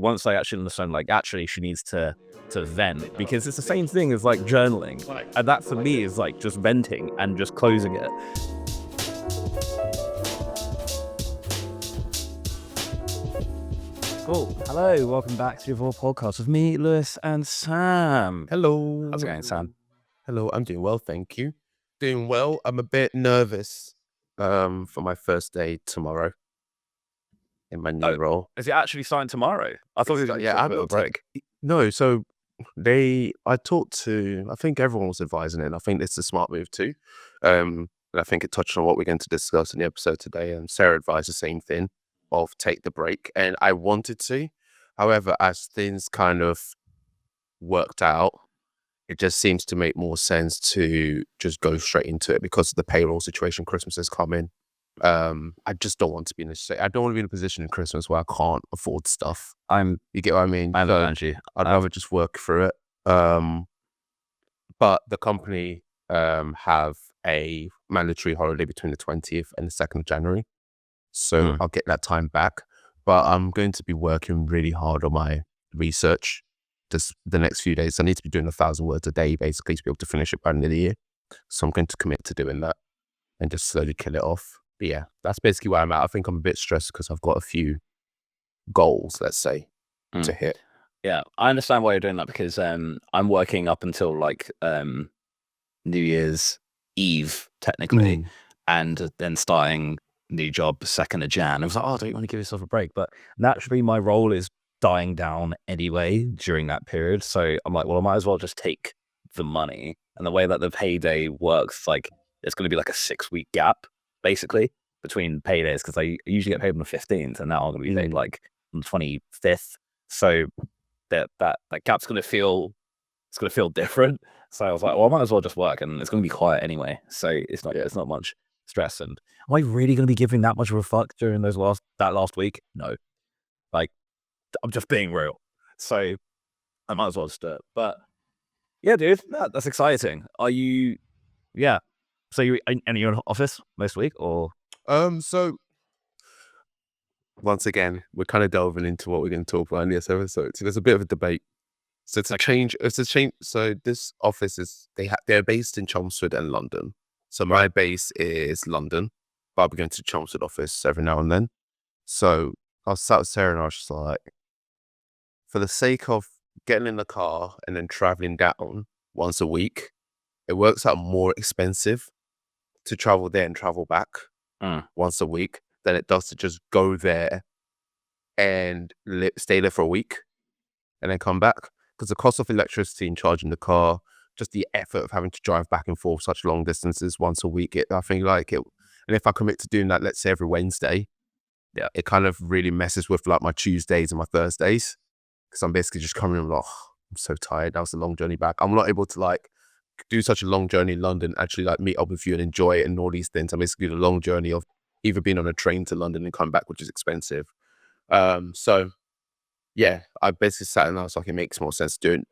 once I actually understand, like, actually she needs to vent, because it's the same thing as like journaling, and that for me is like just venting and just closing it. Cool. Hello, welcome back to your podcast with me, Lewis, and Sam. Hello. How's it going, Sam? Hello, I'm doing well, thank you. Doing well. I'm a bit nervous for my first day tomorrow in my new role. Is it actually starting tomorrow? I thought it was Yeah, I'm a break. No, so I talked to, I think everyone was advising it, and I think it's a smart move too. And I think it touched on what we're going to discuss in the episode today, and Sarah advised the same thing of take the break, and I wanted to. However, as things kind of worked out, it just seems to make more sense to just go straight into it because of the payroll situation. Christmas is coming. I just don't want to be I don't want to be in a position in Christmas where I can't afford stuff. You get what I mean? I understand you. I'd rather just work through it. But the company have a mandatory holiday between the 20th and the 2nd of January. So I'll get that time back. But I'm going to be working really hard on my research just the next few days. I need to be doing 1,000 words a day basically to be able to finish it by the end of the year. So I'm going to commit to doing that and just slowly kill it off. But yeah, that's basically where I'm at. I think I'm a bit stressed because I've got a few goals, let's say, to hit. Yeah, I understand why you're doing that, because I'm working up until like New Year's Eve technically, and then starting new job 2nd of Jan. I was like, oh, don't you want to give yourself a break? But naturally my role is dying down anyway during that period. So I'm like, well, I might as well just take the money. And the way that the payday works, like there's going to be like a 6-week gap basically between paydays, because I usually get paid on the 15th, and now I'm going to be paid like on the 25th. So that gap's going to feel different. So I was like, well, I might as well just work, and it's going to be quiet anyway. So it's not much stress. And am I really going to be giving that much of a fuck during that last week? No, like I'm just being real. So I might as well just do it. But yeah, dude, that's exciting. Are you? Yeah. So you're in office most week, or? So once again, we're kind of delving into what we're going to talk about in this episode. So there's a bit of a debate. So it's a change. So this office is they're based in Chelmsford and London. So my base is London, but I'll be going to the Chelmsford office every now and then. So I was sat with Sarah and I was just like, for the sake of getting in the car and then traveling down once a week, it works out more expensive to travel there and travel back once a week than it does to just go there and stay there for a week and then come back. Because the cost of electricity and charging the car, just the effort of having to drive back and forth such long distances once a week, I think like it. And if I commit to doing that, let's say every Wednesday, it kind of really messes with like my Tuesdays and my Thursdays. Because I'm basically just coming in like, oh, I'm so tired. That was a long journey back. I'm not able to like do such a long journey in London, actually like meet up with you and enjoy it and all these things. I'm basically doing a long journey of either being on a train to London and come back, which is expensive. So yeah, I basically sat and I was like, it makes more sense to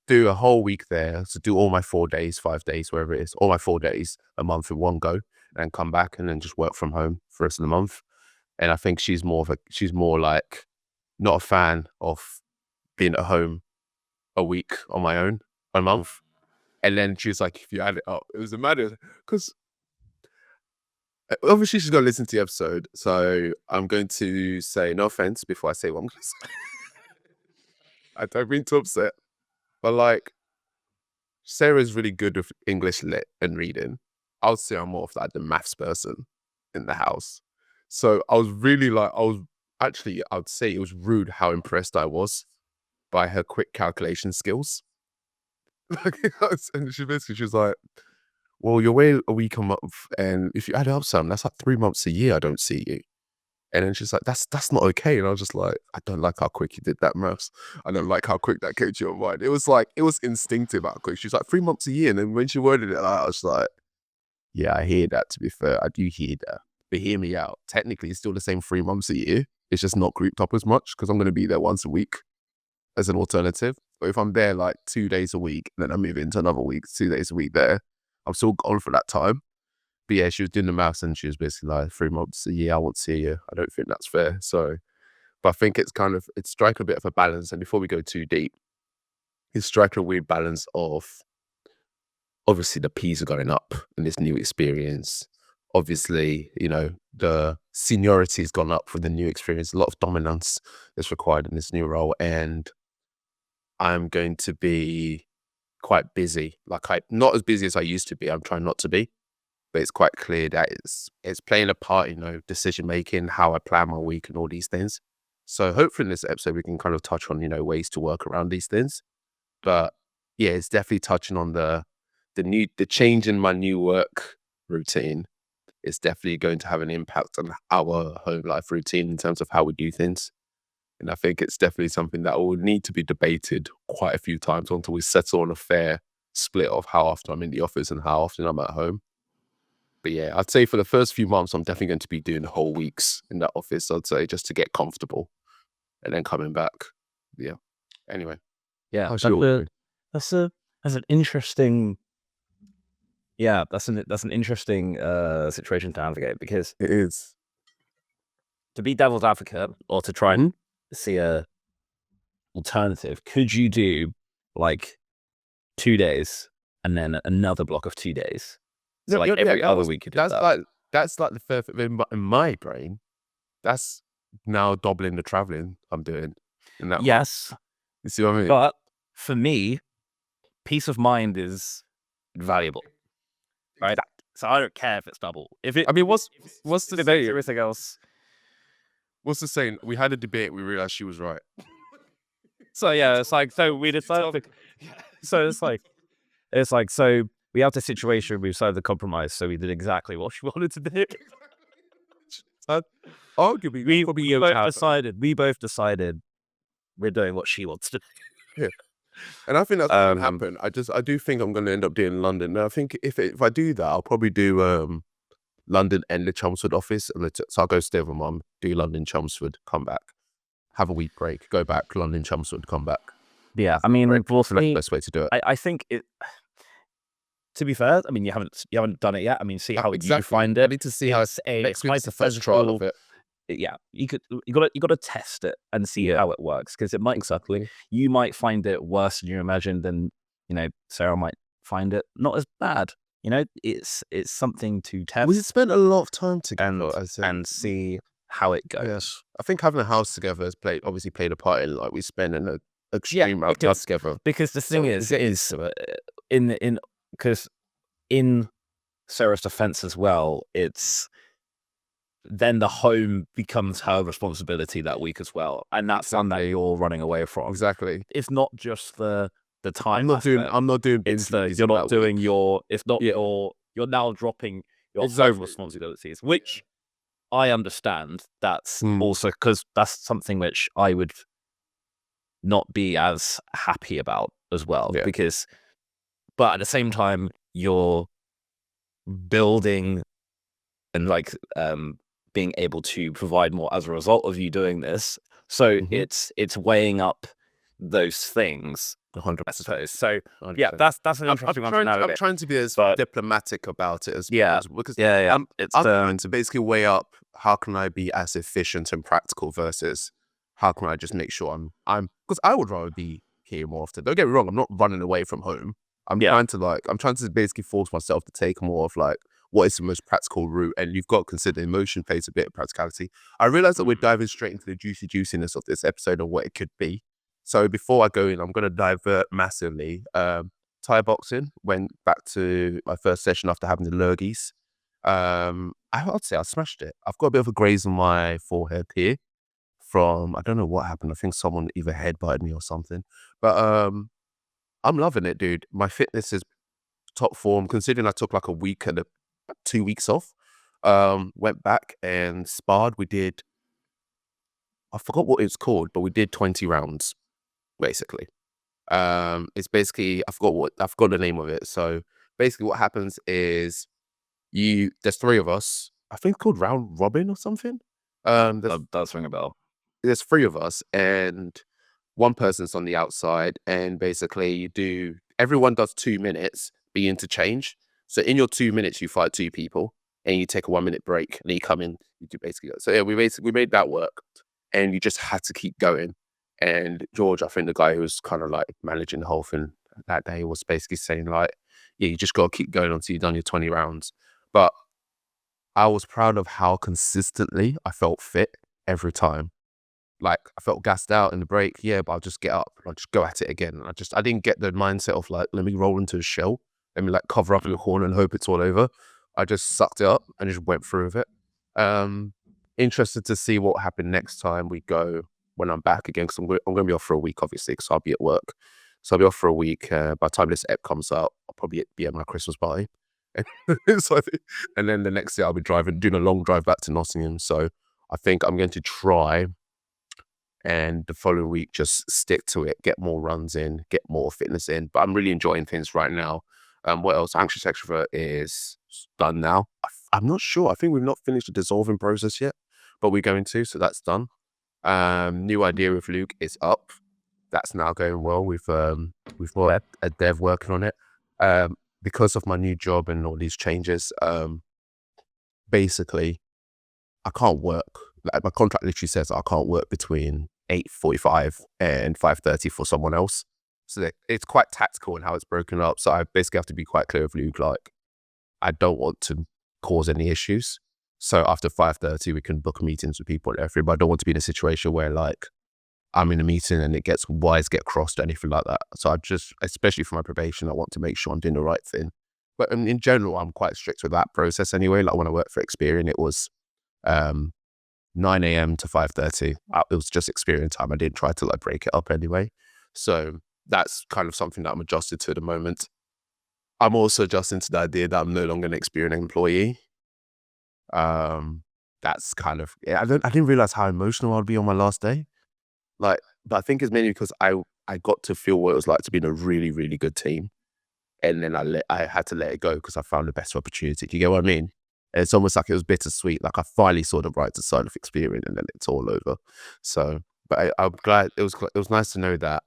do a whole week there. So do all my 4 days, 5 days, wherever it is, all my 4 days a month in one go, and come back and then just work from home for the rest of the month. And I think she's more like not a fan of being at home a week on my own, a month. And then she was like, if you add it up, it was a matter, because obviously she's going to listen to the episode. So I'm going to say no offense before I say what I'm going to say. I don't mean to upset, but like Sarah's really good with English lit and reading. I would say I'm more of like the maths person in the house. So I was really like, I would say it was rude how impressed I was by her quick calculation skills. And she was like, well, you're away a week a month, and if you add it up some, that's like 3 months a year I don't see you. And then she's like, that's not okay. And I was just like, I don't like how quick you did that, maths. I don't like how quick that came to your mind. It was like, it was instinctive how quick. She's like, 3 months a year. And then when she worded it, I was like, yeah, I hear that, to be fair. I do hear that. But hear me out. Technically, it's still the same 3 months a year. It's just not grouped up as much because I'm going to be there once a week as an alternative. But if I'm there like 2 days a week, and then I move into another week, 2 days a week there, I'm still gone for that time. But yeah, she was doing the maths and she was basically like, 3 months a year, I won't see you. I don't think that's fair. So But I think it's striking a bit of a balance. And before we go too deep, it's striking a weird balance of, obviously the P's are going up in this new experience. Obviously, the seniority has gone up for the new experience. A lot of dominance is required in this new role. And I'm going to be quite busy. Not as busy as I used to be. I'm trying not to be. But it's quite clear that it's playing a part, decision making, how I plan my week and all these things. So hopefully in this episode we can kind of touch on, ways to work around these things. But yeah, it's definitely touching on the change in my new work routine. Is definitely going to have an impact on our home life routine in terms of how we do things. And I think it's definitely something that will need to be debated quite a few times until we settle on a fair split of how often I'm in the office and how often I'm at home. But yeah, I'd say for the first few months, I'm definitely going to be doing whole weeks in that office, I'd say, just to get comfortable and then coming back. Yeah. Anyway. Yeah. How's your That's an interesting. Yeah, that's an interesting situation to navigate, because It is. to be devil's advocate or to try and see a alternative, could you do like 2 days and then another block of 2 days? So every other week you do that. That's like the perfect, in my brain, that's now doubling the traveling I'm doing in that. Yes. You see what I mean? But for me, peace of mind is valuable. Right? So I don't care if it's double. What's the saying? Everything else. What's the saying? We had a debate, we realized she was right. So yeah, it's like, so we decided. So so we have the situation, we decided to compromise, so we did exactly what she wanted to do. Arguably, we both decided we're doing what she wants to do. Yeah. And I think that's going to happen. I do think I'm going to end up doing London. Now, I think if I do that, I'll probably do London and the Chelmsford office. So I'll go stay with my mum, do London, Chelmsford, come back, have a week break, go back, London, Chelmsford, come back. Yeah, I mean, that's the best way to do it. I think it. To be fair, I mean, you haven't done it yet. I mean, see how you find it. I need to see how it's the first trial of it. Yeah, you got to test it and see how it works, because it might you might find it worse than you imagined, and Sarah might find it not as bad. It's something to test. We spent a lot of time together and see how it goes. Yes. I think having a house together has obviously played a part in, like, we spend an extreme amount of time together. Because the thing is because in Sarah's defense as well, it's then the home becomes her responsibility that week as well, and that's one that you're running away from. Exactly. It's not just the time. I'm not doing. It's you're not doing your. It's not your. You're now dropping your home responsibilities, which I understand. That's also because that's something which I would not be as happy about as well. Yeah. But at the same time, you're building and being able to provide more as a result of you doing this. So it's weighing up those things, 100%. I suppose. So 100%. Yeah, that's an interesting one to navigate. I'm trying to be as diplomatic about it as possible, because I'm trying to basically weigh up how can I be as efficient and practical versus how can I just make sure I'm because I would rather be here more often. Don't get me wrong, I'm not running away from home. I'm trying to basically force myself to take more of like what is the most practical route, and you've got to consider emotion plays a bit of practicality. I realize that we're diving straight into the juiciness of this episode and what it could be. So before I go in, I'm going to divert massively. Thai boxing, went back to my first session after having the lurgies. I'd say I smashed it. I've got a bit of a graze on my forehead here from, I don't know what happened. I think someone either headbutted me or something. But I'm loving it, dude. My fitness is top form, considering I took like a week and 2 weeks off. Went back and sparred. We did, I forgot what it's called, but we did 20 rounds, basically. It's basically, I forgot the name of it. So basically what happens is there's 3 of us. I think it's called round robin or something. That does ring a bell. There's 3 of us and one person's on the outside, and basically everyone does 2 minutes, but you interchange. So in your 2 minutes, you fight 2 people and you take a 1 minute break and then you come in, you do basically. So yeah, we made that work. and you just had to keep going. And George, I think the guy who was kind of like managing the whole thing that day, was basically saying like, yeah, you just got to keep going until you've done your 20 rounds. But I was proud of how consistently I felt fit every time. Like, I felt gassed out in the break, yeah, but I'll just get up and I'll just go at it again. And I didn't get the mindset of like, let me roll into a shell, let me like cover up in the corner and hope it's all over. I just sucked it up and just went through with it. Interested to see what happened next time we go, when I'm back again, because I'm going to be off for a week, obviously, because I'll be at work. So I'll be off for a week. By the time this ep comes out, I'll probably be at my Christmas party. And then the next day I'll be doing a long drive back to Nottingham. So I think I'm going to try, and the following week just stick to it, get more runs in, get more fitness in. But I'm really enjoying things right now. What else? Anxious Extrovert is done now. I'm not sure. I think we've not finished the dissolving process yet, but we're going to, so that's done. New Idea with Luke is up. That's now going well. We've got a dev working on it. Because of my new job and all these changes, basically, I can't work. Like, my contract literally says I can't work between 8:45 and 5:30 for someone else. So it's quite tactical in how it's broken up. So I basically have to be quite clear with Luke, like, I don't want to cause any issues. So after 5:30, we can book meetings with people and everything. But I don't want to be in a situation where like I'm in a meeting and wires get crossed or anything like that. So I just, especially for my probation, I want to make sure I'm doing the right thing. But in general, I'm quite strict with that process anyway. Like when I worked for Experian, it was 9 a.m. to 5:30. It was just Experian time. I didn't try to like break it up anyway. So that's kind of something that I'm adjusted to at the moment. I'm also adjusting to the idea that I'm no longer an Experian employee. That's kind of, I didn't realize how emotional I'd be on my last day. Like, but I think it's mainly because I got to feel what it was like to be in a really, really good team. And then I had to let it go because I found a better opportunity. Do you get what I mean? And it's almost like it was bittersweet. Like I finally saw the brighter side of Experian, and then it's all over. So, but I'm glad it was nice to know that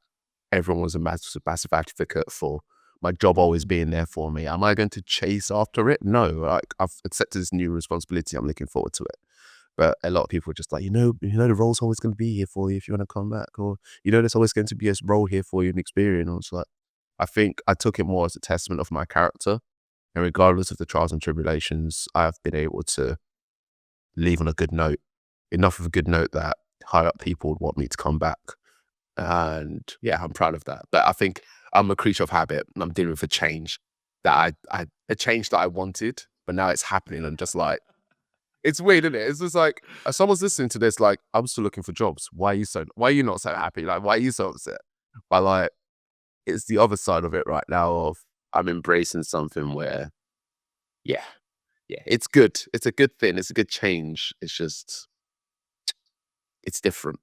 everyone was a massive advocate for my job always being there for me. Am I going to chase after it? No, like I've accepted this new responsibility. I'm looking forward to it. But a lot of people are just like, the role's always going to be here for you if you want to come back, or there's always going to be a role here for you in Experian. And it's like, I think I took it more as a testament of my character, and regardless of the trials and tribulations, I've been able to leave on a good note, enough of a good note that higher up people would want me to come back. And yeah, I'm proud of that. But I think I'm a creature of habit, and I'm dealing with a change that a change that I wanted, but now it's happening. And just like, it's weird, isn't it? It's just like, if someone's listening to this, like, I'm still looking for jobs. Why are you not so happy? Like, why are you so upset? But like, it's the other side of it right now of I'm embracing something where, yeah, it's good. It's a good thing. It's a good change. It's just, it's different.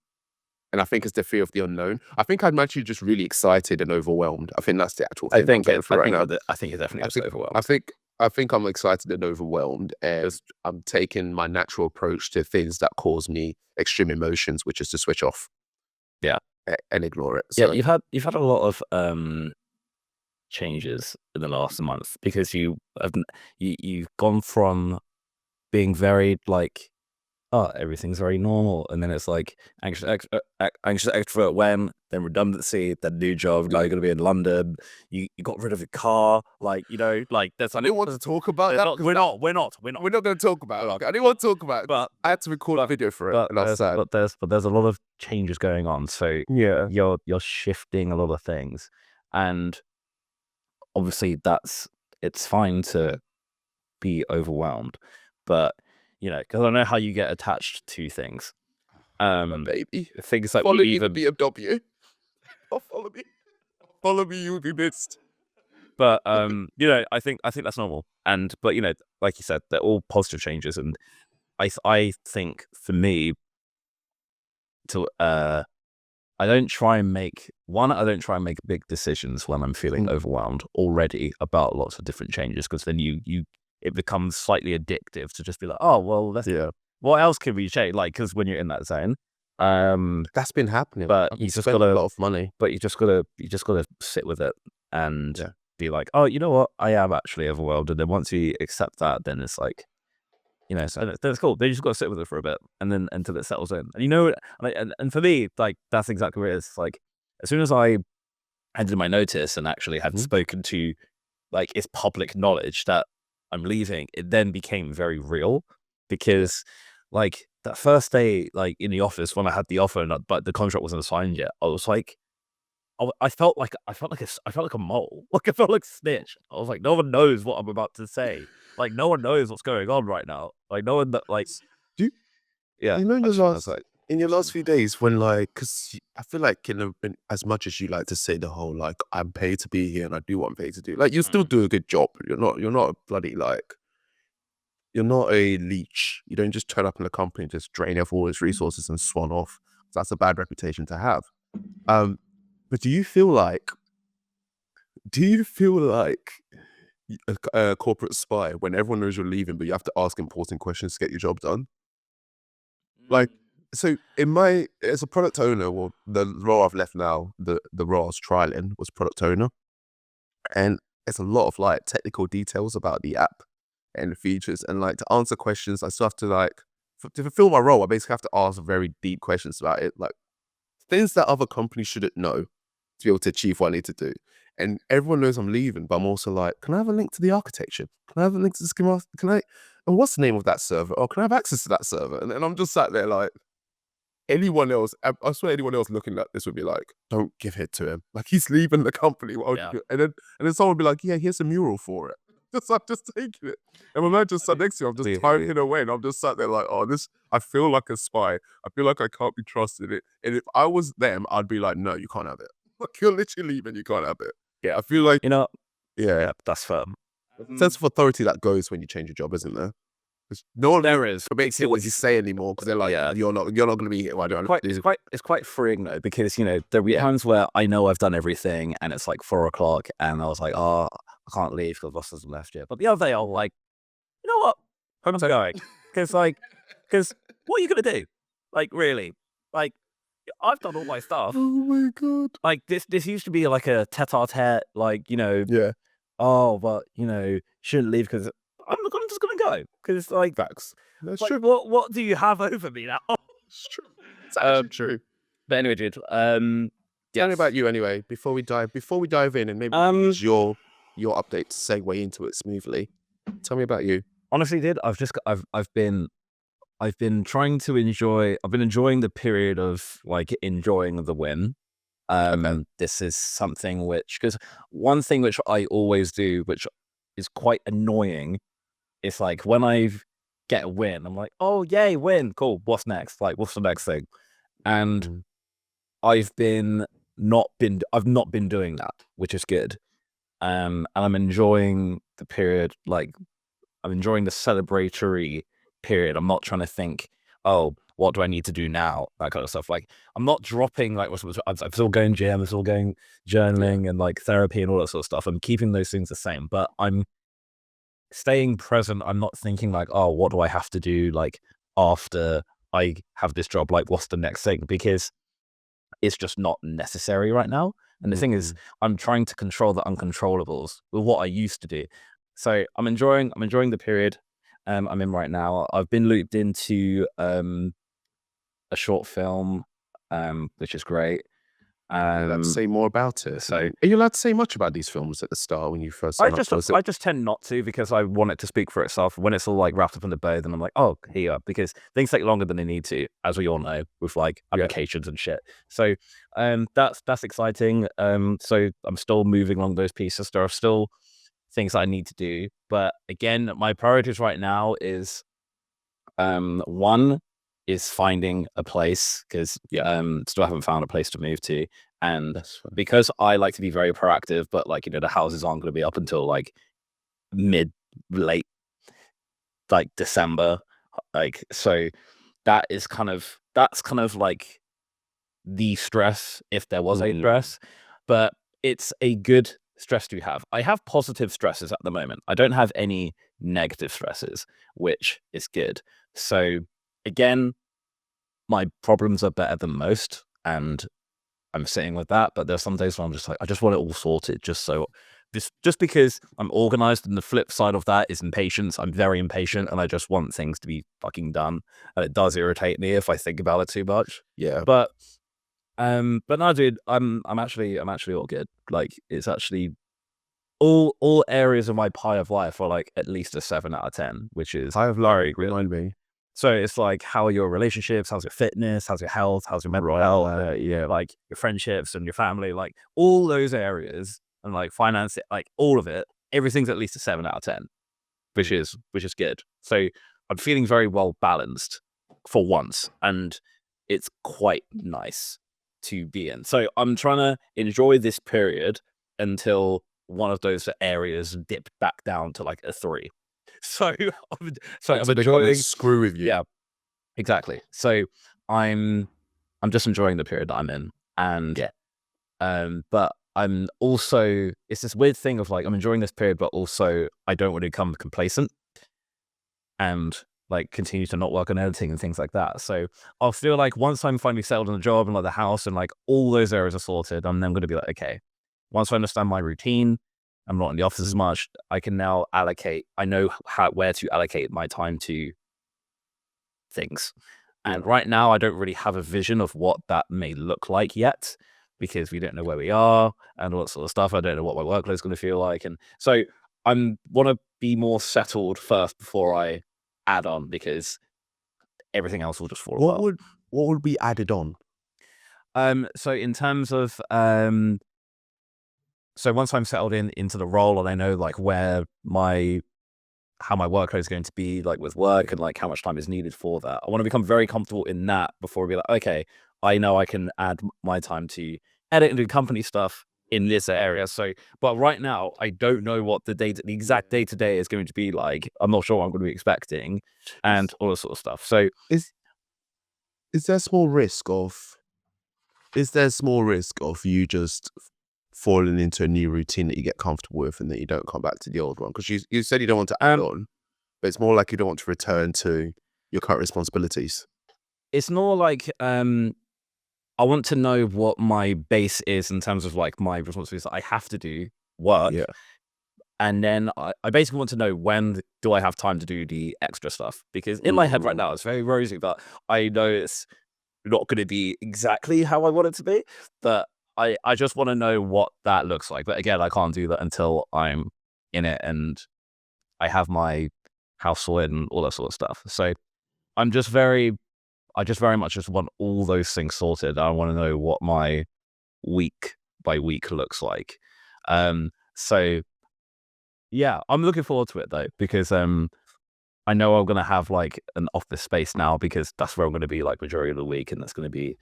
And I think it's the fear of the unknown. I think I'm actually just really excited and overwhelmed. I think that's the actual thing. I think you're definitely just overwhelmed. I think I'm excited and overwhelmed as I'm taking my natural approach to things that cause me extreme emotions, which is to switch off. Yeah. And ignore it. So, yeah, you've had a lot of changes in the last month, because you've gone from being very like, oh, everything's very normal, and then it's like anxious extrovert when, then redundancy, then new job, now you're going to be in London, you got rid of your car, like, like there's, I didn't want to talk about that. We're not going to talk about it. I didn't want to talk about it, but I had to record a video for it. But there's a lot of changes going on, so yeah, you're shifting a lot of things, and obviously it's fine to be overwhelmed, but because I know how you get attached to things. Baby, things like follow me to BMW. Oh, follow me, you'll be missed. But I think that's normal, but like you said, they're all positive changes, and I think for me, to I don't try and make big decisions when I'm feeling overwhelmed already about lots of different changes, because then it becomes slightly addictive to just be like, oh well, what else can we change? Like, because when you're in that zone, that's been happening. But you just got a lot of money. But you just gotta sit with it and be like, oh, you know what? I am actually overwhelmed. And then once you accept that, then it's like, So that's cool. They just got to sit with it for a bit, and then until it settles in. And for me, like that's exactly what it is. Like as soon as I handed my notice and actually had spoken to, like, it's public knowledge that I'm leaving, it then became very real because, like, that first day, like in the office when I had the offer but the contract wasn't signed yet, I was like, I felt like a mole. Like I felt like a snitch. I was like, no one knows what I'm about to say. Like no one knows what's going on right now. Like no one that like Do you, yeah. you know I was like, in your last few days when like, because I feel like as much as you like to say the whole like I'm paid to be here and I do what I'm paid to do, like you still do a good job. You're not a bloody like you're not a leech. You don't just turn up in the company and just drain off all its resources and swan off. That's a bad reputation to have. But do you feel like a corporate spy when everyone knows you're leaving, but you have to ask important questions to get your job done? Like, so as a product owner, well, the role I've left now, the role I was trialing was product owner, and it's a lot of like technical details about the app and the features, and like to answer questions, I still have to like to fulfill my role. I basically have to ask very deep questions about it, like things that other companies shouldn't know to be able to achieve what I need to do. And everyone knows I'm leaving, but I'm also like, can I have a link to the architecture? Can I have a link to the schema? And what's the name of that server? Or can I have access to that server? And I'm just sat there like, anyone else, I swear anyone else looking at this would be like, don't give it to him. Like he's leaving the company. And then someone would be like, yeah, here's a mural for it. I'm just taking it. And my man just sat next to you, I'm just typing away and I'm just sat there like, oh, I feel like a spy. I feel like I can't be trusted. And if I was them, I'd be like, no, you can't have it. Like you're literally leaving, you can't have it. Yeah, I feel like, yeah, that's firm. sense of authority that goes when you change your job, isn't there? No one There is. makes it what you say anymore because they're like, you're not going to be here. Why do I do? It's quite freeing though because there'll be times where I know I've done everything and it's like 4:00 and I was like, oh, I can't leave because boss hasn't left yet. But the other day I'll like, you know what? Home's going because what are you gonna do? Like really? Like I've done all my stuff. Oh my god! Like this used to be like a tete-a-tete, like Yeah. oh, but shouldn't leave because I'm just gonna go because like Facts. That's like, true. what do you have over me now? It's true. It's actually true. But anyway, dude. Tell me about you anyway. Before we dive in, and maybe use your update to segue into it smoothly. Tell me about you. Honestly, dude, I've been trying to enjoy. I've been enjoying the period of like enjoying the win. This is something because one thing which I always do, which is quite annoying, is like when I get a win, I'm like, oh yay, win, cool. What's next? Like, what's the next thing? And I've not been doing that, which is good. And I'm enjoying the period. Like, I'm enjoying the celebratory period. I'm not trying to think, oh, what do I need to do now? That kind of stuff. Like, I'm not dropping like I'm still going gym, I'm still going journaling and like therapy and all that sort of stuff. I'm keeping those things the same, but I'm staying present. I'm not thinking like, oh, what do I have to do like after I have this job? Like, what's the next thing? Because it's just not necessary right now. And the thing is, I'm trying to control the uncontrollables with what I used to do. So I'm enjoying the period I'm in right now. I've been looped into a short film, which is great. Let's say more about it. So, are you allowed to say much about these films at the start when you first sign up? I just tend not to because I want it to speak for itself. When it's all like wrapped up in the bow, then I'm like, oh, here, because things take longer than they need to, as we all know, with like applications and shit. So, that's exciting. So I'm still moving along those pieces. There are still things I need to do, but again, my priorities right now is, one is finding a place because still haven't found a place to move to, and because I like to be very proactive, but like the houses aren't going to be up until like late like December, like so that's kind of like the stress if there was a stress, but it's a good stress to have. I have positive stresses at the moment. I don't have any negative stresses, which is good. So again, my problems are better than most, and I'm sitting with that. But there's some days where I'm just like, I just want it all sorted, just so just because I'm organized, and the flip side of that is impatience. I'm very impatient, and I just want things to be fucking done, and it does irritate me if I think about it too much. Yeah. But no, dude, I'm actually all good. Like, it's actually all areas of my pie of life are like at least a 7 out of 10, which is Pie of life, remind me. so it's like, how are your relationships? How's your fitness? How's your health? How's your mental health? Like your friendships and your family, like all those areas, and like finance, like all of it. Everything's at least a 7 out of 10, which is good. So I'm feeling very well balanced for once, and it's quite nice to be in. So I'm trying to enjoy this period until one of those areas dip back down to like a 3. So I'm enjoying. Screw with you. Yeah, exactly. So I'm just enjoying the period that I'm in, and but I'm also, it's this weird thing of like, I'm enjoying this period, but also I don't want to become complacent and like continue to not work on editing and things like that. So I'll feel like once I'm finally settled in the job and like the house and like all those areas are sorted, I'm then going to be like, okay, once I understand my routine, I'm not in the office as much, I can now allocate, I know where to allocate my time to things. And right now, I don't really have a vision of what that may look like yet, because we don't know where we are and all that sort of stuff. I don't know what my workload is going to feel like. And so I want to be more settled first before I add on, because everything else will just fall apart. What would be added on? So in terms of, so once I'm settled into the role and I know like how my workload is going to be like with work and like how much time is needed for that, I want to become very comfortable in that before I be like, okay, I know I can add my time to edit and do company stuff in this area. So, but right now I don't know what the exact day to day is going to be like. I'm not sure what I'm going to be expecting and all this sort of stuff. So is there small risk of you just falling into a new routine that you get comfortable with and that you don't come back to the old one? Because you said you don't want to add on, but it's more like you don't want to return to your current responsibilities. It's more like I want to know what my base is in terms of like my responsibilities. I have to do work, and then I basically want to know, when do I have time to do the extra stuff? Because in my head right now it's very rosy, but I know it's not going to be exactly how I want it to be. But I just want to know what that looks like. But again, I can't do that until I'm in it and I have my house sorted and all that sort of stuff. So I just very much just want all those things sorted. I want to know what my week by week looks like. So yeah, I'm looking forward to it though, because I know I'm going to have like an office space now, because that's where I'm going to be like majority of the week. And that's going to be,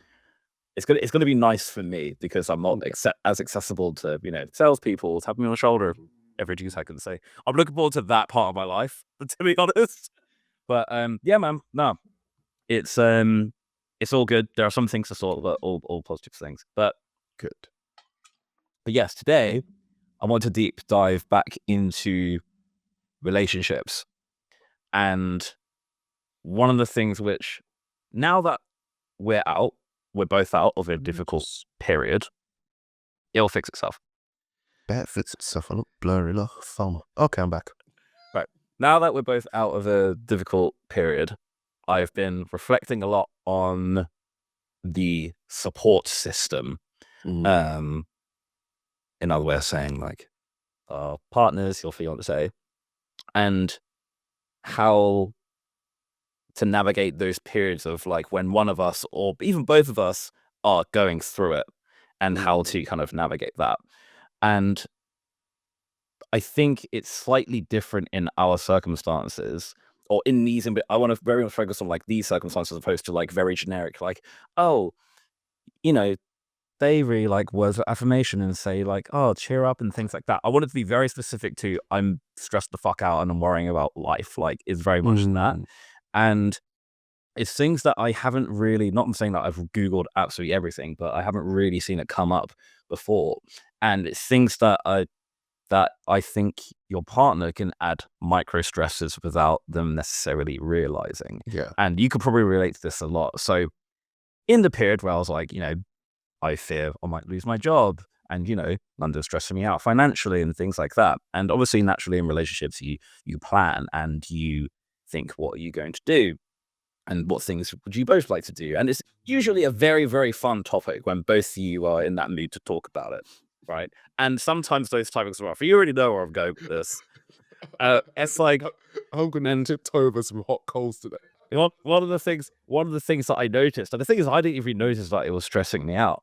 it's going to be nice for me, because I'm not as accessible to, salespeople tapping me on the shoulder every 2 seconds. So I'm looking forward to that part of my life, to be honest. But yeah, man, no, it's all good. There are some things to sort, but all positive things. But good. But yes, today I want to deep dive back into relationships. And one of the things which, now that we're both out of a difficult period, it'll fix itself. Bet fix itself. I look blurry like a thumb. Okay, I'm back. Right. Now that we're both out of a difficult period, I've been reflecting a lot on the support system. In other way of saying, like, our partners, your fiance, and how to navigate those periods of like when one of us or even both of us are going through it, and how to kind of navigate that. And I think it's slightly different in our circumstances, or in these. I want to very much focus on like these circumstances, as opposed to like very generic, like, oh, they really like words of affirmation and say like, oh, cheer up and things like that. I want it to be very specific to, I'm stressed the fuck out and I'm worrying about life. Like, it's very much that. And it's things that I haven't really, not saying that I've Googled absolutely everything, but I haven't really seen it come up before. And it's things that I think your partner can add micro stresses without them necessarily realizing. Yeah. And you could probably relate to this a lot. So in the period where I was like, I fear I might lose my job, And London's stressing me out financially and things like that. And obviously, naturally, in relationships, you plan and you think, what are you going to do? And what things would you both like to do? And it's usually a very, very fun topic when both of you are in that mood to talk about it, right? And sometimes those topics are rough. You already know where I'm going with this. It's like I'm going to tiptoe over some hot coals today. one of the things that I noticed, and the thing is, I didn't even notice that it was stressing me out.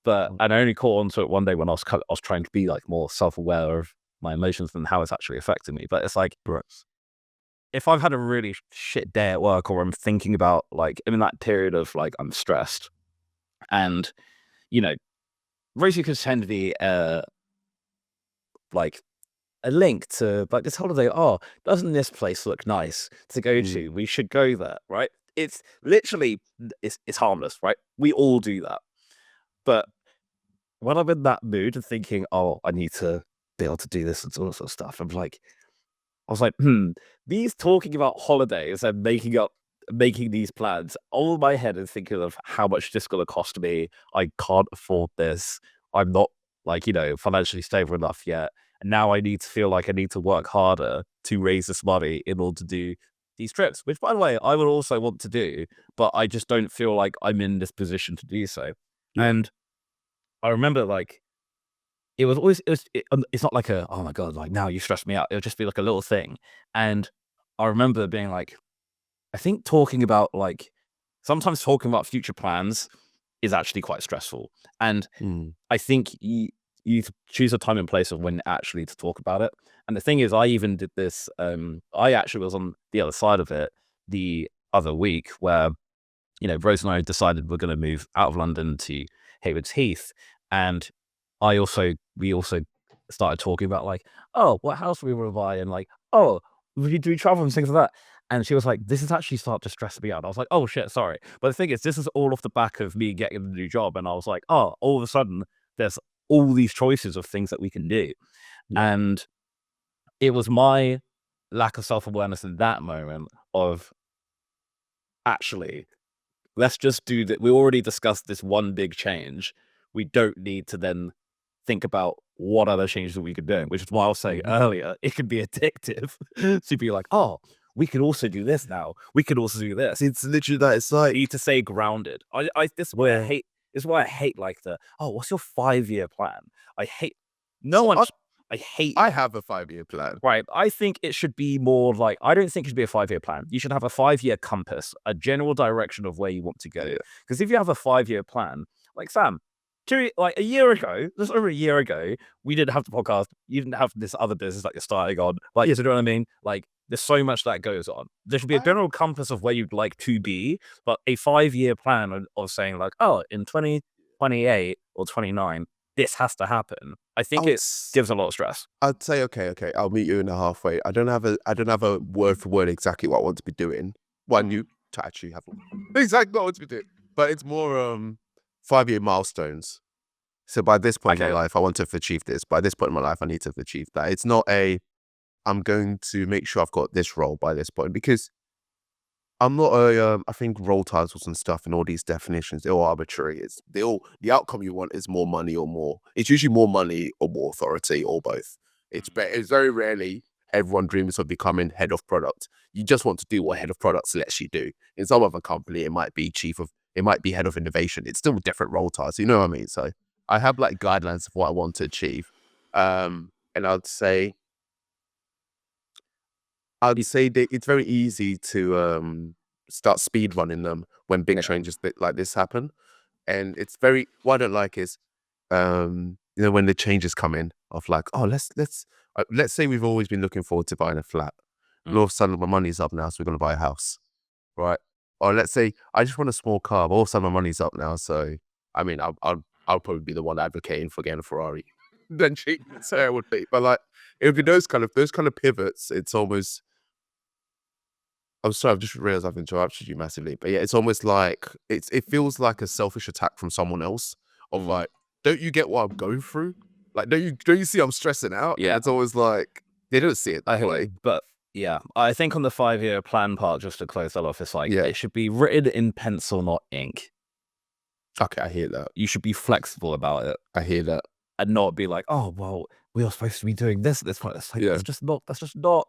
But and I only caught onto it one day when I was trying to be like more self-aware of my emotions and how it's actually affecting me. But it's like, if I've had a really shit day at work, or I'm thinking about like I'm in that period of like I'm stressed, and Rosie could send me like a link to like this holiday. Oh, doesn't this place look nice to go to? We should go there, right? It's literally it's harmless, right? We all do that. But when I'm in that mood and thinking, oh, I need to be able to do this and all that sort of stuff, I was like, these talking about holidays and making these plans all in my head and thinking of how much this is going to cost me. I can't afford this. I'm not like, financially stable enough yet. And now I need to feel like I need to work harder to raise this money in order to do these trips, which, by the way, I would also want to do, but I just don't feel like I'm in this position to do so. Yeah. And I remember like, it's not like oh my God, like now you stress me out. It'll just be like a little thing. And I remember being like, I think sometimes talking about future plans is actually quite stressful. And I think you choose a time and place of when actually to talk about it. And the thing is, I even did this, I actually was on the other side of it the other week where, Rose and I decided we're going to move out of London to Haywards Heath. And we also started talking about like, oh, what house we want to buy, and like, oh, do we travel and things like that. And she was like, this is actually starting to stress me out. I was like, oh shit, sorry. But the thing is, this is all off the back of me getting a new job. And I was like, oh, all of a sudden there's all these choices of things that we can do. Yeah. And it was my lack of self-awareness in that moment of actually, let's just do that. We already discussed this one big change. We don't need to then think about what other changes we could do, which is why I was saying earlier, it can be addictive to be like, oh, we could also do this now. We could also do this. It's literally that. It's like, you need to stay grounded. This is why I hate. This is why I hate like what's your 5-year plan? I hate. I hate. I have a 5-year plan. Right. I think it should be more like, I don't think it should be a 5-year plan. You should have a 5-year compass, a general direction of where you want to go. Because if you have a 5-year plan, like Sam, a year ago, just over a year ago, we didn't have the podcast. You didn't have this other business that you're starting on. Like, you know what I mean? Like, there's so much that goes on. There should be a general compass of where you'd like to be, but a 5-year plan of saying like, oh, in 2028 or 29, this has to happen. I think it gives a lot of stress. I'd say, okay, I'll meet you in the halfway. I don't have a word for word exactly what I want to be doing. One, you to actually have exactly what I want to be doing, but it's more 5-year milestones. So by this point in my life, I want to have achieved this. By this point in my life, I need to have achieved that. It's not I'm going to make sure I've got this role by this point, because I'm not I think role titles and stuff and all these definitions, they're all arbitrary. The outcome you want is more money or more. It's usually more money or more authority or both. It's very rarely everyone dreams of becoming head of product. You just want to do what head of products lets you do. In some other company, it might be head of innovation. It's still a different role title. You know what I mean? So I have like guidelines of what I want to achieve. And I'd say that it's very easy to start speed running them when big changes like this happen. And it's what I don't like is, when the changes come in of like, oh, let's say we've always been looking forward to buying a flat. And all of a sudden my money's up now, so we're going to buy a house, right? Or let's say I just want a small car, but all of a sudden my money's up now. So, I mean, I'll probably be the one advocating for getting a Ferrari than cheap. So it would be, but like, it would be those kind of pivots. It's almost, I'm sorry, I've just realized I've interrupted you massively, but yeah, it's almost like it feels like a selfish attack from someone else of like, don't you get what I'm going through? Like, don't you see I'm stressing out? Yeah. And it's always like, they don't see it that way. But yeah, I think on the 5-year plan part, just to close that off, it's like, it should be written in pencil, not ink. Okay, I hear that. You should be flexible about it. I hear that. and not be like, oh well, we are supposed to be doing this at this point. It's like that's just not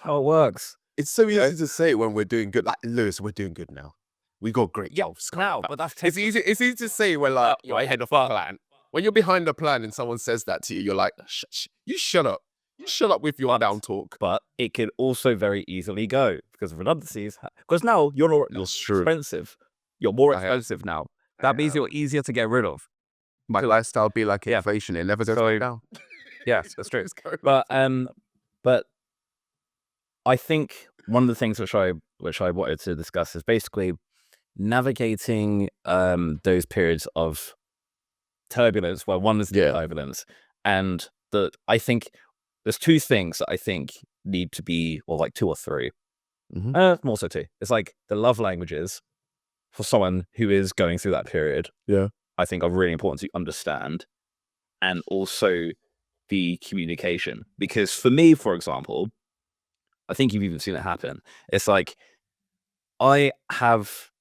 how it works. It's so easy to say when we're doing good. Like, Lewis, we're doing good now. We got great jobs now, but that's it's easy. It's easy to say when like you're ahead of a plan. When you're behind the plan and someone says that to you, you're like, you shut up. You shut up with your down talk. But it could also very easily go because of redundancies. Because now you're more expensive. You're more expensive now. That means you're easier to get rid of. My lifestyle be like inflation. It never goes down. Yes, that's true. But I think one of the things which I wanted to discuss is basically navigating those periods of turbulence where one is the turbulence, and I think there's two things that I think need to be, or like two or three, more so two. It's like the love languages for someone who is going through that period. Yeah, I think are really important to understand, and also the communication. Because for me, for example, I think you've even seen it happen. It's like I have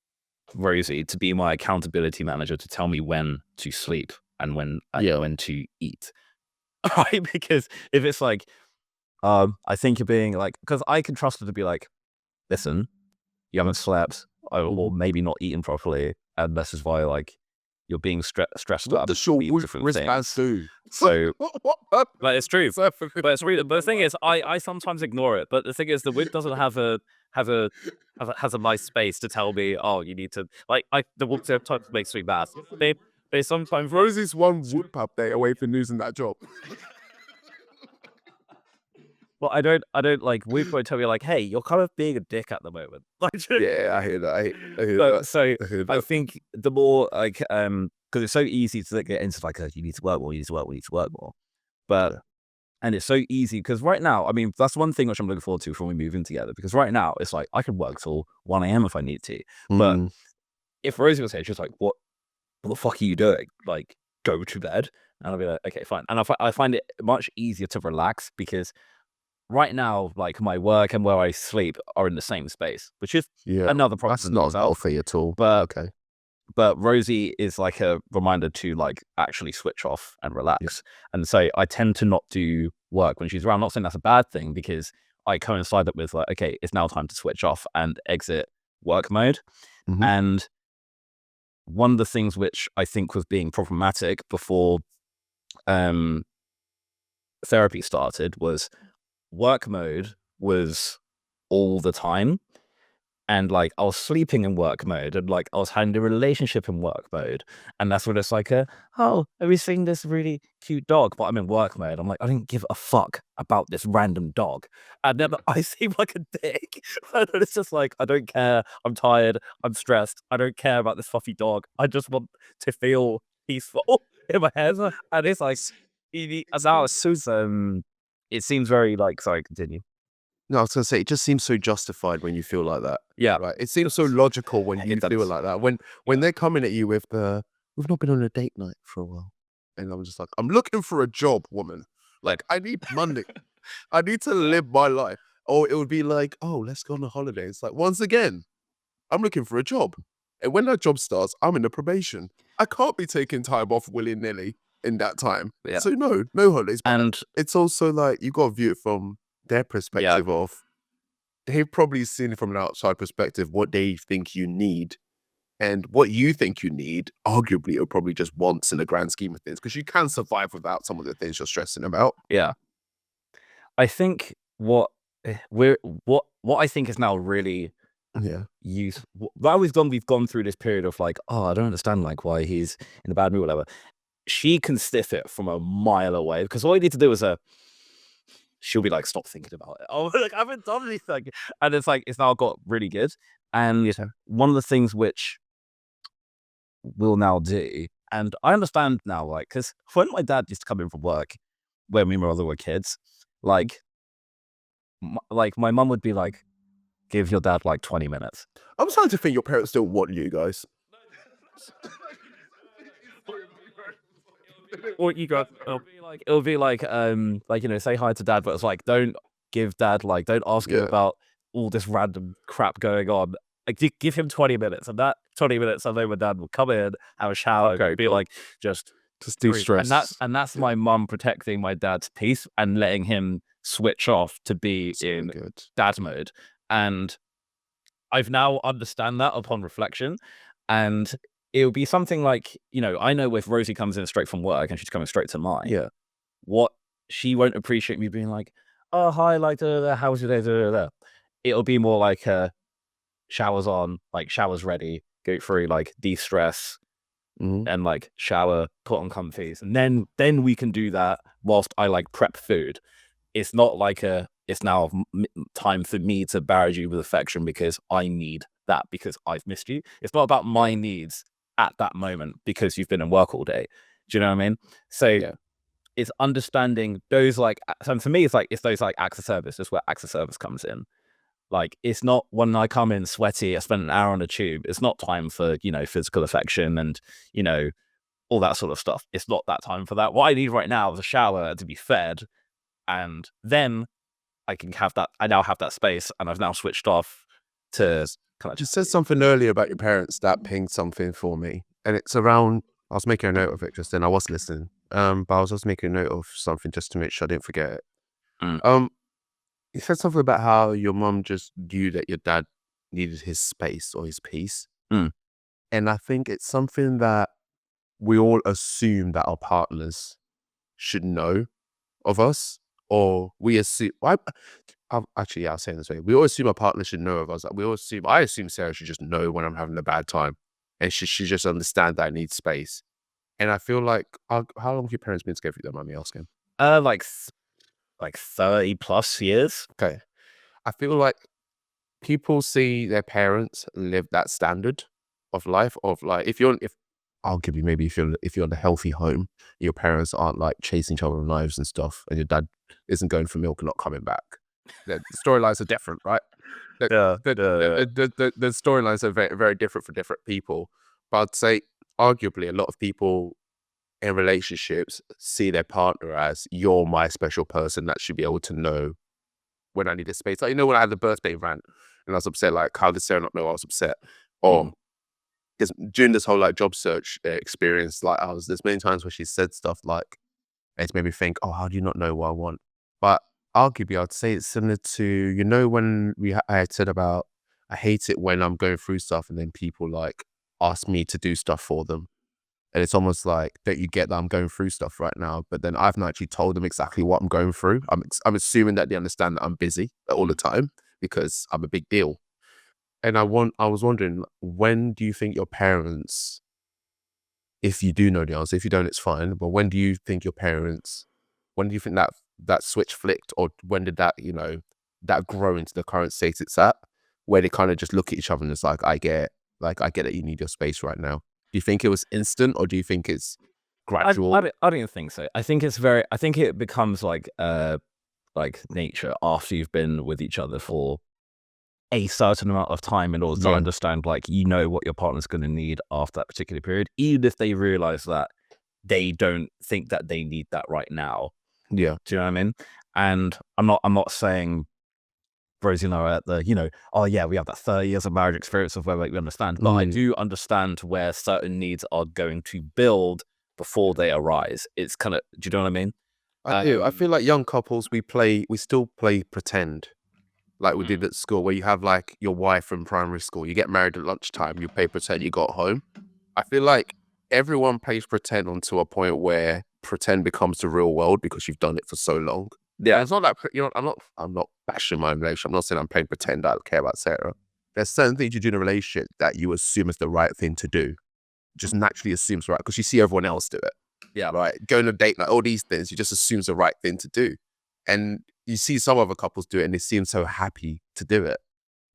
Rosie to be my accountability manager to tell me when to sleep and when to eat. Right? Because if it's like, I think you're being like, because I can trust her to be like, listen, you haven't slept or maybe not eaten properly, and this is why like you're being stressed what up. does your wristbands do? So, but it's true. But it's really, but the thing is, I sometimes ignore it. But the thing is, the whip doesn't have a nice space to tell me, oh, you need to like. The whip sometimes makes me mad. They sometimes Rosie's one whoop update away from losing that job. Well, I don't like Whoop won't tell me like, hey, you're kind of being a dick at the moment. Like, yeah, I hear that. I hear that. So I think the more like because it's so easy to get into like you need to work more, you need to work more. But and it's so easy because right now, I mean, that's one thing which I'm looking forward to when we move in together. Because right now it's like I can work till 1 a.m. if I need to. But if Rosie was here, she's like, what the fuck are you doing? Like, go to bed. And I'll be like, okay, fine. And I find it much easier to relax because right now, like my work and where I sleep are in the same space, which is another problem. That's not healthy at all. But but Rosie is like a reminder to like actually switch off and relax. And so I tend to not do work when she's around. I'm not saying that's a bad thing because I coincide it with like, okay, it's now time to switch off and exit work mode. And one of the things which I think was being problematic before therapy started was work mode was all the time. And like I was sleeping in work mode and like I was having a relationship in work mode. And that's when it's like, oh, are we seeing this really cute dog? But I'm in work mode. I'm like, I didn't give a fuck about this random dog. And then I seem like a dick. And it's just like, I don't care. I'm tired. I'm stressed. I don't care about this fluffy dog. I just want to feel peaceful in my head. And it's like, it seems very like, sorry, continue. No, I was going to say, it just seems so justified when you feel like that. Yeah. Right. It seems so logical when you feel like that. When they're coming at you with we've not been on a date night for a while. And I'm just like, I'm looking for a job, woman. Like, I need money. I need to live my life. Or it would be like, oh, let's go on a holiday. It's like, once again, I'm looking for a job. And when that job starts, I'm in a probation. I can't be taking time off willy-nilly in that time. Yeah. So no holidays. And it's also like, you got to view it from their perspective of, they've probably seen it from an outside perspective, what they think you need. And what you think you need, arguably, are probably just wants in the grand scheme of things, because you can survive without some of the things you're stressing about. Yeah. I think what I think is now really useful. We've gone through this period of like, oh, I don't understand like why he's in a bad mood or whatever. She can sniff it from a mile away because all you need to do is she'll be like, stop thinking about it. Oh, like I haven't done anything. And it's like, it's now got really good. And one of the things which we'll now do, and I understand now, like, because when my dad used to come in from work, when me and my mother were kids, like my mum would be like, give your dad like 20 minutes. I'm starting to think your parents still want you guys. Or you guys, it'll be like, you know, say hi to dad, but it's like, don't give dad, like, don't ask him about all this random crap going on. Like, give him 20 minutes, and that 20 minutes, I know my dad will come in, have a shower, be like, just Just de-stress. And that's my mum protecting my dad's peace and letting him switch off to be in Good. dad mode. And I've now understand that upon reflection. And it'll be something like, I know if Rosie comes in straight from work and she's coming straight to mine, Yeah. what she won't appreciate me being like, oh, hi, like, how was your day? It'll be more like showers on, like showers ready, go through like de-stress and like shower, put on comfies. And then we can do that whilst I like prep food. It's not like it's now time for me to barrage you with affection because I need that because I've missed you. It's not about my needs at that moment because you've been in work all day. Do you know what I mean? So it's understanding those like, so for me, it's those like acts of service. That's where acts of service comes in. Like, it's not when I come in sweaty, I spend an hour on a tube. It's not time for, physical affection and, all that sort of stuff. It's not that time for that. What I need right now is a shower to be fed. And then I can have that. I now have that space and I've now switched off to kind of just said something earlier about your parents that pinged something for me. And it's around, I was making a note of it just then. I was listening. But I was just making a note of something just to make sure I didn't forget it. You said something about how your mum just knew that your dad needed his space or his peace. And I think it's something that we all assume that our partners should know of us, or we assume. Actually, I'll say it this way: we all assume our partner should know of us. Like, I assume Sarah should just know when I'm having a bad time, and she should just understand that I need space. And I feel like, how long have your parents been together? If you don't mind me asking. like 30 plus years. Okay, I feel like people see their parents live that standard of life of like, if arguably maybe if you're in a healthy home, your parents aren't like chasing each other with knives and stuff, and your dad isn't going for milk and not coming back. The storylines are different, right? The storylines are very, very different for different people. But I'd say arguably a lot of people in relationships see their partner as, you're my special person that should be able to know when I need a space. Like, when I had the birthday rant and I was upset, like, how did Sarah not know I was upset? Or because during this whole like job search experience, like, there's many times where she said stuff like, it's made me think, oh, how do you not know what I want? But arguably, I'd say it's similar to, when I had said about, I hate it when I'm going through stuff and then people like ask me to do stuff for them. And it's almost like, don't you get that I'm going through stuff right now? But then I've not actually told them exactly what I'm going through. I'm assuming that they understand that I'm busy all the time because I'm a big deal. And I was wondering, when do you think your parents, if you do know the answer, if you don't, it's fine, but when do you think that switch flicked, or when did that, that grow into the current state it's at, where they kind of just look at each other and it's like, I get that you need your space right now. Do you think it was instant, or do you think it's gradual? I don't even think so. I think it becomes like nature after you've been with each other for a certain amount of time in order to understand, like, what your partner's going to need after that particular period, even if they realize that they don't think that they need that right now. Yeah. Do you know what I mean? And I'm not saying Rosie and I are at the, oh yeah, we have that 30 years of marriage experience of where we understand, but I do understand where certain needs are going to build before they arise. It's kind of, do you know what I mean? I do. I feel like young couples, we still play pretend. Like we did at school, where you have like your wife from primary school, you get married at lunchtime, you play pretend you got home. I feel like everyone plays pretend until a point where pretend becomes the real world because you've done it for so long. Yeah, and it's not like, I'm not bashing my relationship. I'm not saying I'm playing pretend I don't care about Sarah. There's certain things you do in a relationship that you assume is the right thing to do. Just naturally assumes right because you see everyone else do it. Yeah, right. Going on a date, like all these things, you just assume the right thing to do. And you see some other couples do it and they seem so happy to do it.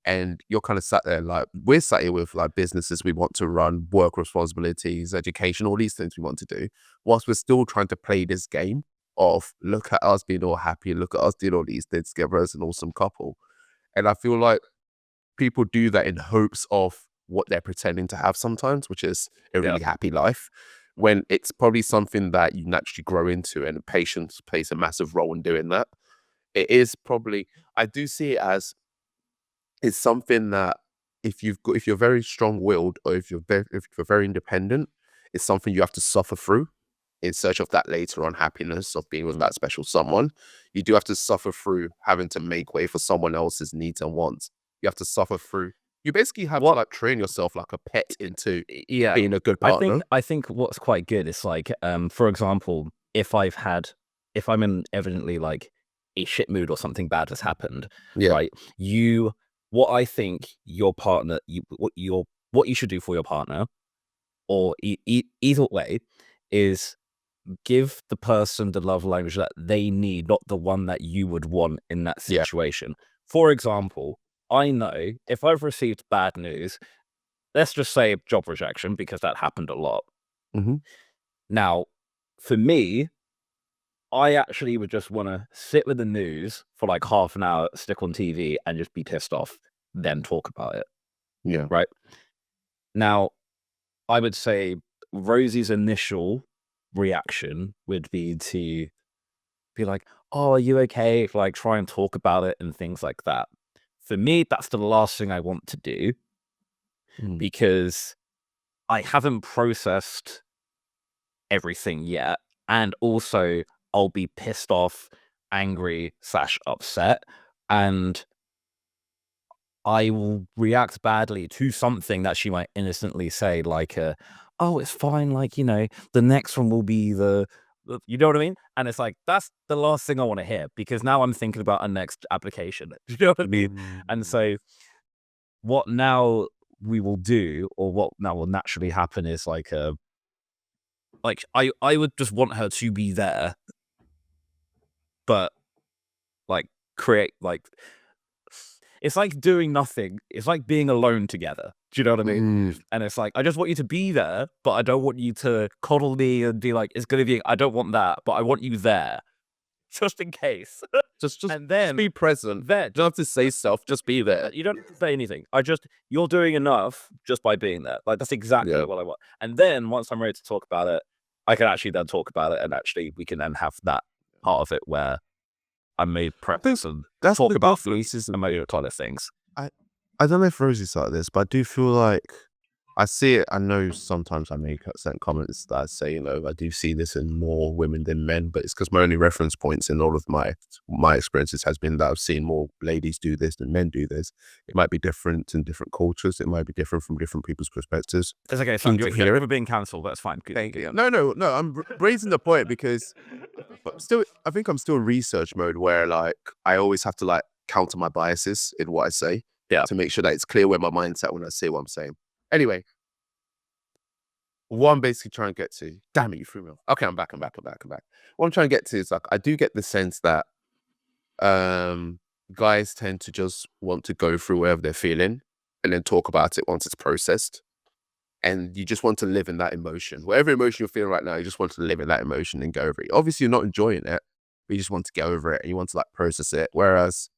And you're kind of sat there like, we're sat here with like businesses we want to run, work responsibilities, education, all these things we want to do, whilst we're still trying to play this game of, look at us being all happy, look at us doing all these things together as an awesome couple. And I feel like people do that in hopes of what they're pretending to have sometimes, which is a really happy life, when it's probably something that you naturally grow into, and patience plays a massive role in doing that. It is probably, I do see it as, it's something that if you're very strong willed, or if you're very independent, it's something you have to suffer through. in search of that later on happiness of being with that special someone. You do have to suffer through having to make way for someone else's needs and wants. You have to suffer through. You basically have to like train yourself like a pet into being a good partner. I think what's quite good is like, for example, if I'm in evidently like a shit mood or something bad has happened, Yeah. right? What I think your partner, what you should do for your partner, or either way, is give the person the love language that they need, not the one that you would want in that Yeah. situation. For example, I know if I've received bad news, let's just say job rejection, because that happened a lot. Mm-hmm. Now, for me, I actually would just want to sit with the news for like half an hour, stick on TV, and just be pissed off, then talk about it. Yeah. Right. Now, I would say Rosie's initial reaction would be to be like, "Oh, are you okay?" Like, try and talk about it and things like that. For me, that's the last thing I want to do, because I haven't processed everything yet, and also I'll be pissed off, angry / upset, and I will react badly to something that she might innocently say, like, "Oh, it's fine, like, the next one will be you know what I mean?" And it's like, that's the last thing I wanna hear, because now I'm thinking about a next application. Do you know what I mean? And so, what now we will do, or what now will naturally happen is, like, I would just want her to be there, but, like, create, like, it's like doing nothing. It's like being alone together. Do you know what I mean? And it's like, I just want you to be there, but I don't want you to coddle me and be like, it's gonna be, I don't want that, but I want you there. Just in case. Just And then be present. there, You don't have to say stuff, just be there. you don't have to say anything. You're doing enough just by being there. Like, that's exactly Yeah. what I want. And then once I'm ready to talk about it, I can actually then talk about it, and actually we can then have that part of it where I made preps and That's talk the about difference, and my kind of things. I don't know if Rosie's like this, but I do feel like I see it. I know sometimes I make certain comments that I say, I do see this in more women than men, but it's because my only reference points in all of my experiences has been that I've seen more ladies do this than men do this. It might be different in different cultures. It might be different from different people's perspectives. It's okay. So you're being cancelled. That's fine. No. I'm raising the point because I think I'm still in research mode where like I always have to like counter my biases in what I say. Yeah. To make sure that it's clear where my mind's at when I say what I'm saying. Anyway, what I'm basically trying to get to, damn it, you threw me off. Okay, I'm back. What I'm trying to get to is like, I do get the sense that guys tend to just want to go through whatever they're feeling and then talk about it once it's processed. And you just want to live in that emotion. Whatever emotion you're feeling right now, you just want to live in that emotion and go over it. Obviously, you're not enjoying it, but you just want to get over it and you want to like process it. Whereas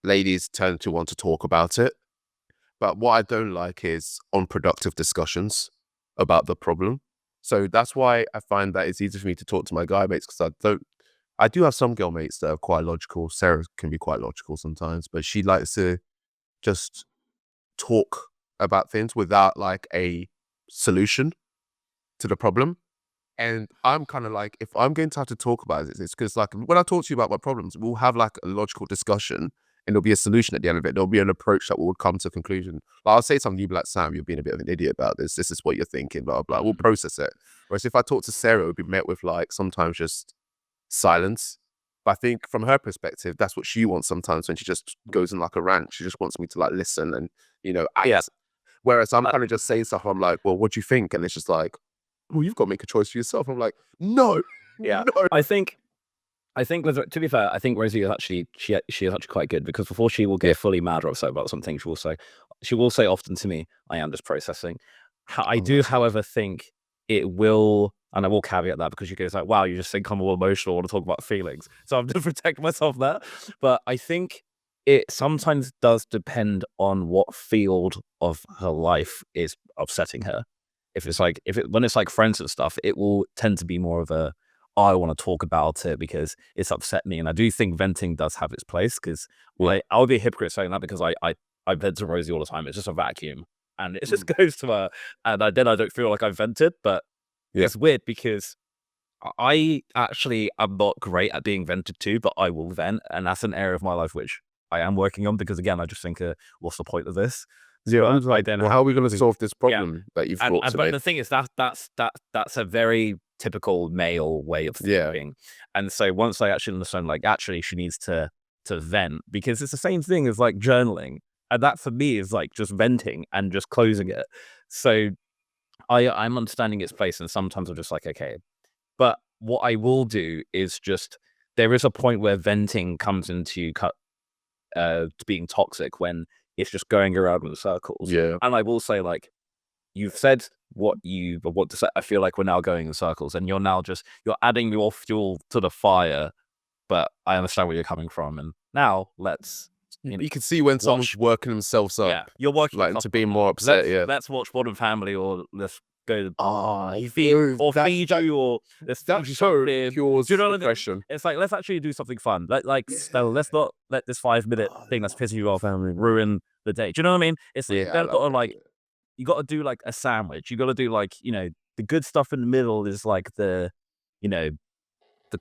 ladies tend to want to talk about it. But what I don't like is unproductive discussions about the problem. So that's why I find that it's easy for me to talk to my guy mates, because I do have some girl mates that are quite logical. Sarah can be quite logical sometimes, but she likes to just talk about things without like a solution to the problem. And I'm kind of like, if I'm going to have to talk about it, it's because like when I talk to you about my problems, we'll have like a logical discussion and there'll be a solution at the end of it. There'll be an approach that will come to a conclusion. Like I'll say something, you'll be like, Sam, you're being a bit of an idiot about this. This is what you're thinking, blah, blah. We'll process it. Whereas if I talk to Sarah, it would be met with like sometimes just silence. But I think from her perspective, that's what she wants sometimes when she just goes in like a rant. She just wants me to like listen and, act. Yeah. Whereas I'm kind of just saying stuff. I'm like, well, what do you think? And it's just like, well, you've got to make a choice for yourself. I'm like, no. Yeah. No. I think to be fair, I think Rosie is actually she is actually quite good, because before she will get fully mad or upset about something, she will say often to me, "I am just processing." I do, however, think it will, and I will caveat that, because she goes like, "Wow, you just think I'm all emotional, want to talk about feelings," so I'm just protecting myself there. But I think it sometimes does depend on what field of her life is upsetting her. When it's like friends and stuff, it will tend to be more of a, I want to talk about it because it's upset me. And I do think venting does have its place, because I'll be a hypocrite saying that, because I vent to Rosie all the time. It's just a vacuum and it just goes to her. And then I don't feel like I vented, but it's weird because I actually am not great at being vented to, but I will vent, and that's an area of my life which I am working on because again, I just think, what's the point of this? Like, then how are we going to solve this problem that you've brought but today? the thing is that's a very typical male way of thinking, and so once I actually understand, like, actually she needs to vent because it's the same thing as like journaling, and that for me is like just venting and just closing it. So I'm understanding its place, and sometimes I'm just like, okay. But what I will do is just there is a point where venting comes into being toxic when it's just going around in circles. Yeah. And I will say, like, you've said what you want to say. I feel like we're now going in circles, and you're adding more fuel to the fire. But I understand where you're coming from, and now let's. You can see when someone's working themselves up. Yeah, you're working like to be more upset. Let's watch Modern Family, or let's go. Feed you, or let's that's so pure do you know depression. It's like, let's actually do something fun. Let's not let this 5-minute thing that's pissing you off ruin the day. Do you know what I mean? It's like, you got to do like a sandwich. You got to do like, the good stuff in the middle is like the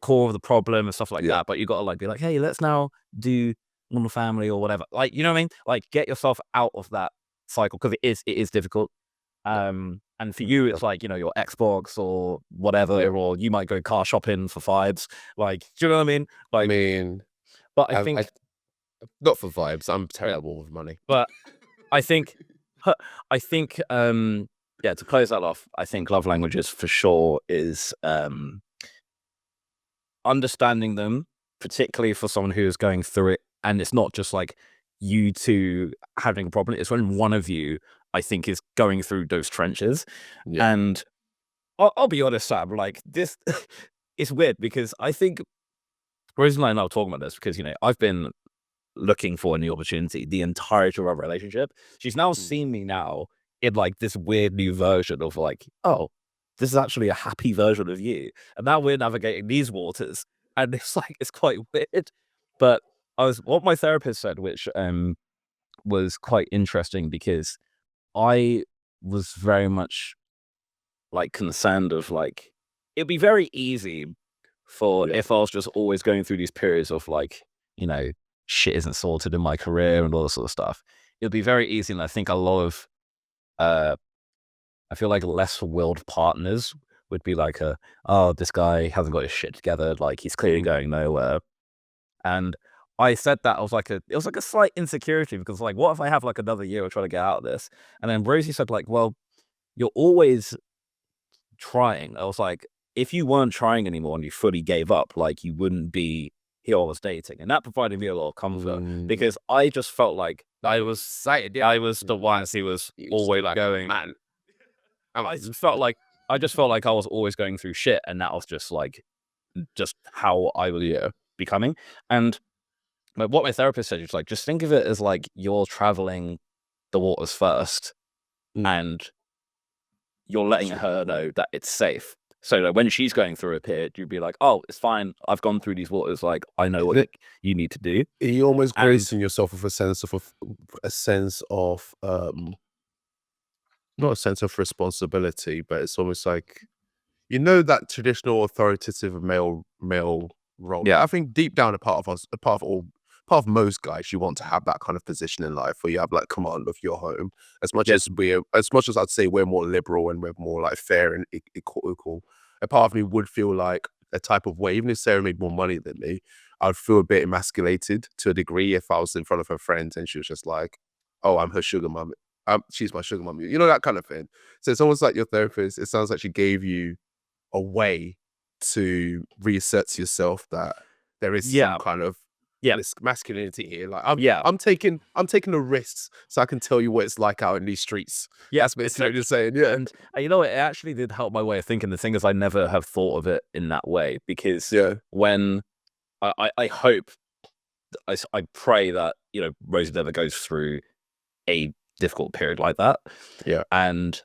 core of the problem and stuff like that. But you got to like be like, hey, let's now do Modern Family or whatever. Like, you know what I mean? Like, get yourself out of that cycle because it is difficult. And for you, it's like, your Xbox or whatever, or you might go car shopping for vibes. Like, do you know what I mean? Like, but I think not for vibes. I'm terrible with money. But I think, to close that off, I think love languages for sure is understanding them, particularly for someone who is going through it. And it's not just like you two having a problem. It's when one of you, I think, is going through those trenches. And I'll be honest, Sam, like this, it's weird because I think Rose and I are now talking about this because, I've been looking for a new opportunity the entirety of our relationship. She's now seen me now in like this weird new version of like, oh, this is actually a happy version of you. And now we're navigating these waters. And it's like, it's quite weird. But what my therapist said, which was quite interesting because I was very much like concerned of like, it'd be very easy for if I was just always going through these periods of like, shit isn't sorted in my career and all this sort of stuff. It'd be very easy. And I think a lot of, I feel like less willed partners would be like, oh, this guy hasn't got his shit together. Like, he's clearly going nowhere. And I said that it was like a slight insecurity because like, what if I have like another year of trying to get out of this? And then Rosie said like, well, you're always trying. I was like, if you weren't trying anymore and you fully gave up, like, you wouldn't be here I was dating. And that provided me a lot of comfort because I just felt like I was excited. I was the one he was always like going, man. I just felt like I was always going through shit, and that was just like how I was becoming. And what my therapist said was like, just think of it as like you're traveling the waters first, and you're letting her know that it's safe. So that when she's going through a period, you'd be like, oh, it's fine. I've gone through these waters. Like, I know what you need to do. You almost gracing yourself with a sense of not a sense of responsibility, but it's almost like, that traditional authoritative male role. Yeah, I think deep down, a part of most guys, you want to have that kind of position in life where you have like command of your home. As much as I'd say we're more liberal and we're more like fair and equal, a part of me would feel like a type of way. Even if Sarah made more money than me, I'd feel a bit emasculated to a degree if I was in front of her friends and she was just like, "Oh, I'm her sugar mum. She's my sugar mum." That kind of thing. So it's almost like your therapist. It sounds like she gave you a way to reassert to yourself that there is some kind of masculinity here. Like, I'm taking the risks so I can tell you what it's like out in these streets. That's basically what you're saying. Yeah. And you know what? It actually did help my way of thinking. The thing is, I never have thought of it in that way because when I hope, I pray that, Rosie never goes through a difficult period like that. Yeah. And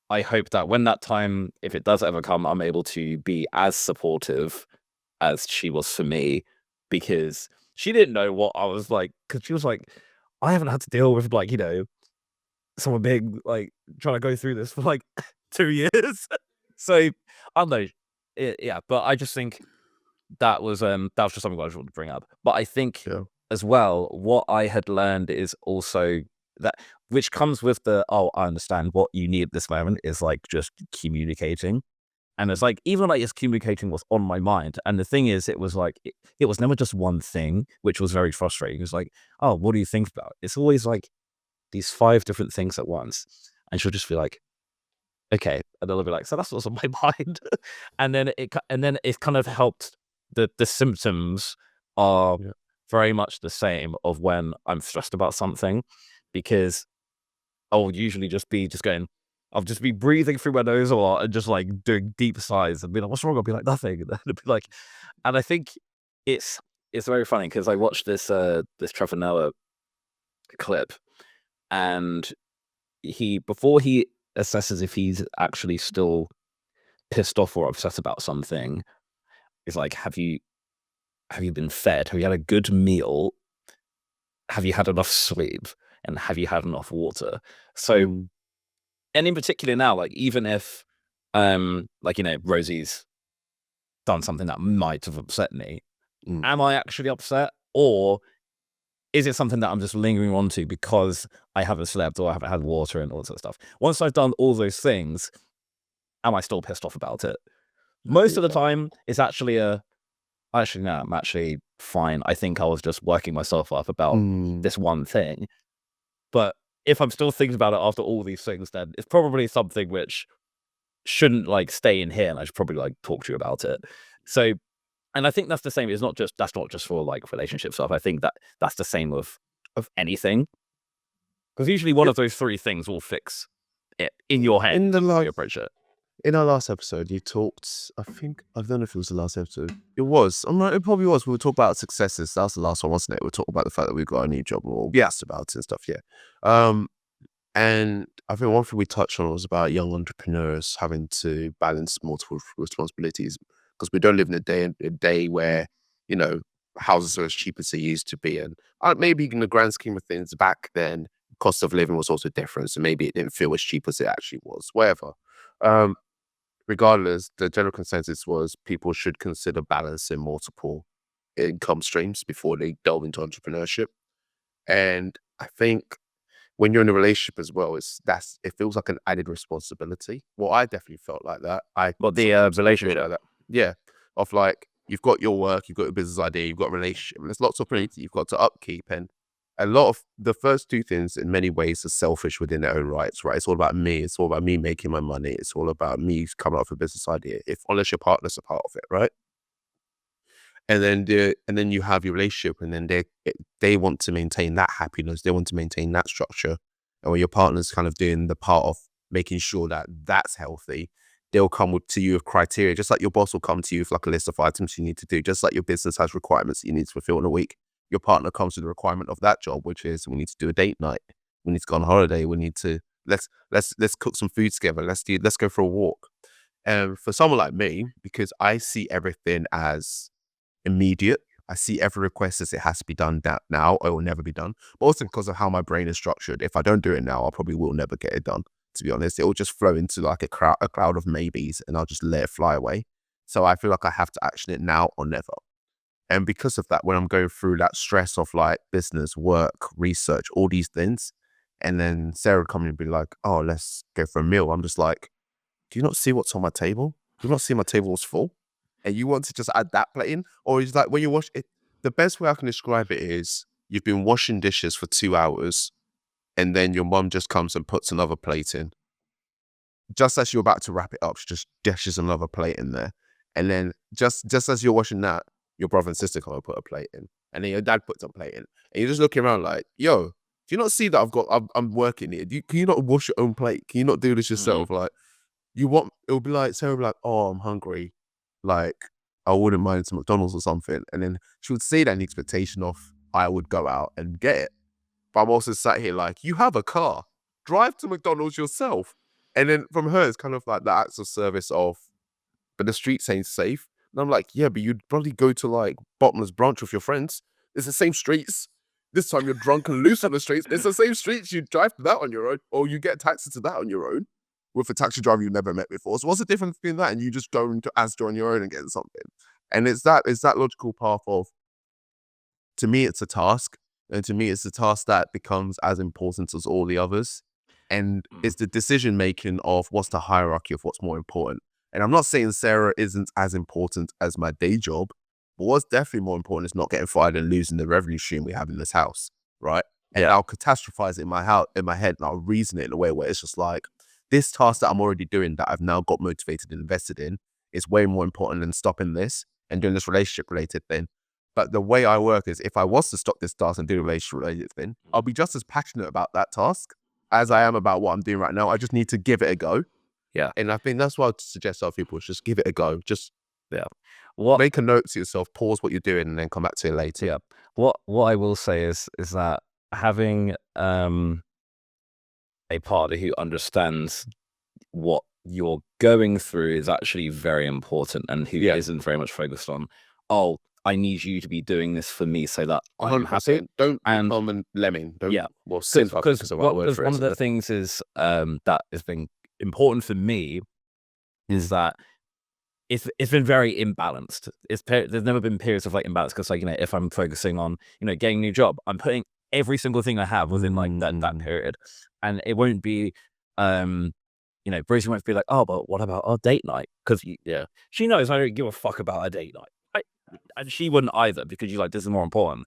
I hope that when that time, if it does ever come, I'm able to be as supportive as she was for me, because she didn't know what I was like. Because she was like, I haven't had to deal with someone being like trying to go through this for like 2 years. So I don't know. Yeah, but I just think that was just something I just wanted to bring up. But I think Yeah. as well, what I had learned is also that, which comes with the, oh, I understand what you need at this moment is like just communicating. And it's like, even like just communicating was on my mind. And the thing is, it was like, it was never just one thing, which was very frustrating. It was like, oh, what do you think about? It's always like these 5 different things at once. And she'll just be like, okay. And they'll be like, so that's what's on my mind. And then it kind of helped. The symptoms are Yeah. very much the same of when I'm stressed about something, because I'll usually just be I'll just be breathing through my nose a lot and just like doing deep sighs and be like, what's wrong? I'll be like, nothing. And then it'll be like, and I think it's very funny because I watched this Trevor Noah clip, and before he assesses if he's actually still pissed off or upset about something, it's like, have you been fed? Have you had a good meal? Have you had enough sleep? And have you had enough water? So, and in particular now, like, even if like, Rosie's done something that might have upset me, am I actually upset, or is it something that I'm just lingering on to because I haven't slept or I haven't had water and all that sort of stuff? Once I've done all those things, am I still pissed off about it? Most of the time, it's actually actually, no, I'm actually fine. I think I was just working myself up about this one thing. But if I'm still thinking about it after all these things, then it's probably something which shouldn't like stay in here, and I should probably like talk to you about it. So, and I think that's the same. That's not just for like relationship stuff. I think that's the same of anything, because usually one of those 3 things will fix it in your head. In the You approach it. In our last episode, you talked, I don't know if it was the last episode. It was. I'm not, it probably was. We were talking about successes. That was the last one, wasn't it? We were talking about the fact that we got a new job, or we asked about it and stuff, yeah. And I think one thing we touched on was about young entrepreneurs having to balance multiple responsibilities, because we don't live in a day where, houses are as cheap as they used to be. And maybe in the grand scheme of things back then, cost of living was also different. So maybe it didn't feel as cheap as it actually was, whatever. Regardless, the general consensus was people should consider balancing multiple income streams before they delve into entrepreneurship. And I think when you're in a relationship as well, it feels like an added responsibility. Well, I definitely felt like that. But the sometimes still feel relationship, like that. Yeah, of like, you've got your work, you've got your business idea, you've got a relationship. There's lots of things that you've got to upkeep, and a lot of the first 2 things in many ways are selfish within their own rights, right? It's all about me. It's all about me making my money. It's all about me coming up with a business idea. Unless your partner's a part of it, right? And then you have your relationship, and then they want to maintain that happiness. They want to maintain that structure. And when your partner's kind of doing the part of making sure that that's healthy, they'll come to you with criteria, just like your boss will come to you with like a list of items you need to do, just like your business has requirements that you need to fulfill in a week. Your partner comes with the requirement of that job, which is, we need to do a date night, we need to go on holiday, we need to let's cook some food together, let's go for a walk. And for someone like me, because I see everything as immediate, I see every request as it has to be done now, or it will never be done. But also because of how my brain is structured, if I don't do it now, I probably will never get it done. To be honest, it will just flow into like a cloud of maybes, and I'll just let it fly away. So I feel like I have to action it now or never. And because of that, when I'm going through that stress of like business, work, research, all these things, and then Sarah coming and be like, oh, let's go for a meal, I'm just like, do you not see what's on my table? Do you not see my table is full? And you want to just add that plate in? Or it's like when you wash it, the best way I can describe it is, you've been washing dishes for 2 hours, and then your mum just comes and puts another plate in. Just as you're about to wrap it up, she just dishes another plate in there. And then just as you're washing that, your brother and sister come and put a plate in. And then your dad puts a plate in. And you're just looking around like, yo, do you not see that I'm working here? Can you not wash your own plate? Can you not do this yourself? Like, it'll be like, Sarah will be like, oh, I'm hungry. Like, I wouldn't mind some McDonald's or something. And then she would say that in the expectation of I would go out and get it. But I'm also sat here like, you have a car. Drive to McDonald's yourself. And then from her, it's kind of like the acts of service of, but the streets ain't safe. And I'm like, yeah, but you'd probably go to like Bottomless Brunch with your friends. It's the same streets. This time you're drunk and loose on the streets. It's the same streets. You drive to that on your own, or you get taxi to that on your own. with a taxi driver you never met before. So what's the difference between that and you just going to Asda on your own and getting something? And it's that logical path of, to me, it's a task. And to me, it's a task that becomes as important as all the others. And it's the decision making of what's the hierarchy of what's more important. And I'm not saying Sarah isn't as important as my day job, but what's definitely more important is not getting fired and losing the revenue stream we have in this house, right? And I'll catastrophize it in my head, and I'll reason it in a way where it's just like, this task that I'm already doing that I've now got motivated and invested in is way more important than stopping this and doing this relationship related thing. But the way I work is, if I was to stop this task and do a relationship related thing, I'll be just as passionate about that task as I am about what I'm doing right now. I just need to give it a go. Yeah. And I think that's what I'd suggest other people is just give it a go. Just What make a note to yourself, pause what you're doing, and then come back to it later. Yeah. What I will say is that having a partner who understands what you're going through is actually very important, and who isn't very much focused on, oh, I need you to be doing this for me so that I'm happy. Don't become a lemming. Well, because one of the things is that has been important for me is that it's been very imbalanced. There's never been periods of like imbalance, because like, you know, if I'm focusing on, you know, getting a new job, I'm putting every single thing I have within like that period, and it won't be you know, Brucey won't be like, oh, but what about our date night? Because she knows I don't give a fuck about our date night. And she wouldn't either, because you're like, this is more important.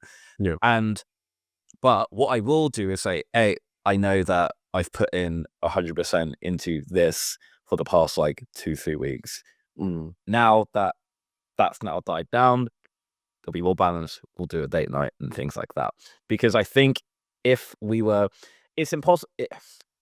But what I will do is say, hey, I know that I've put in 100% into this for the past like 2-3 weeks. Now that that's now died down, there'll be more balance. We'll do a date night and things like that. Because I think if we were, it's impossible.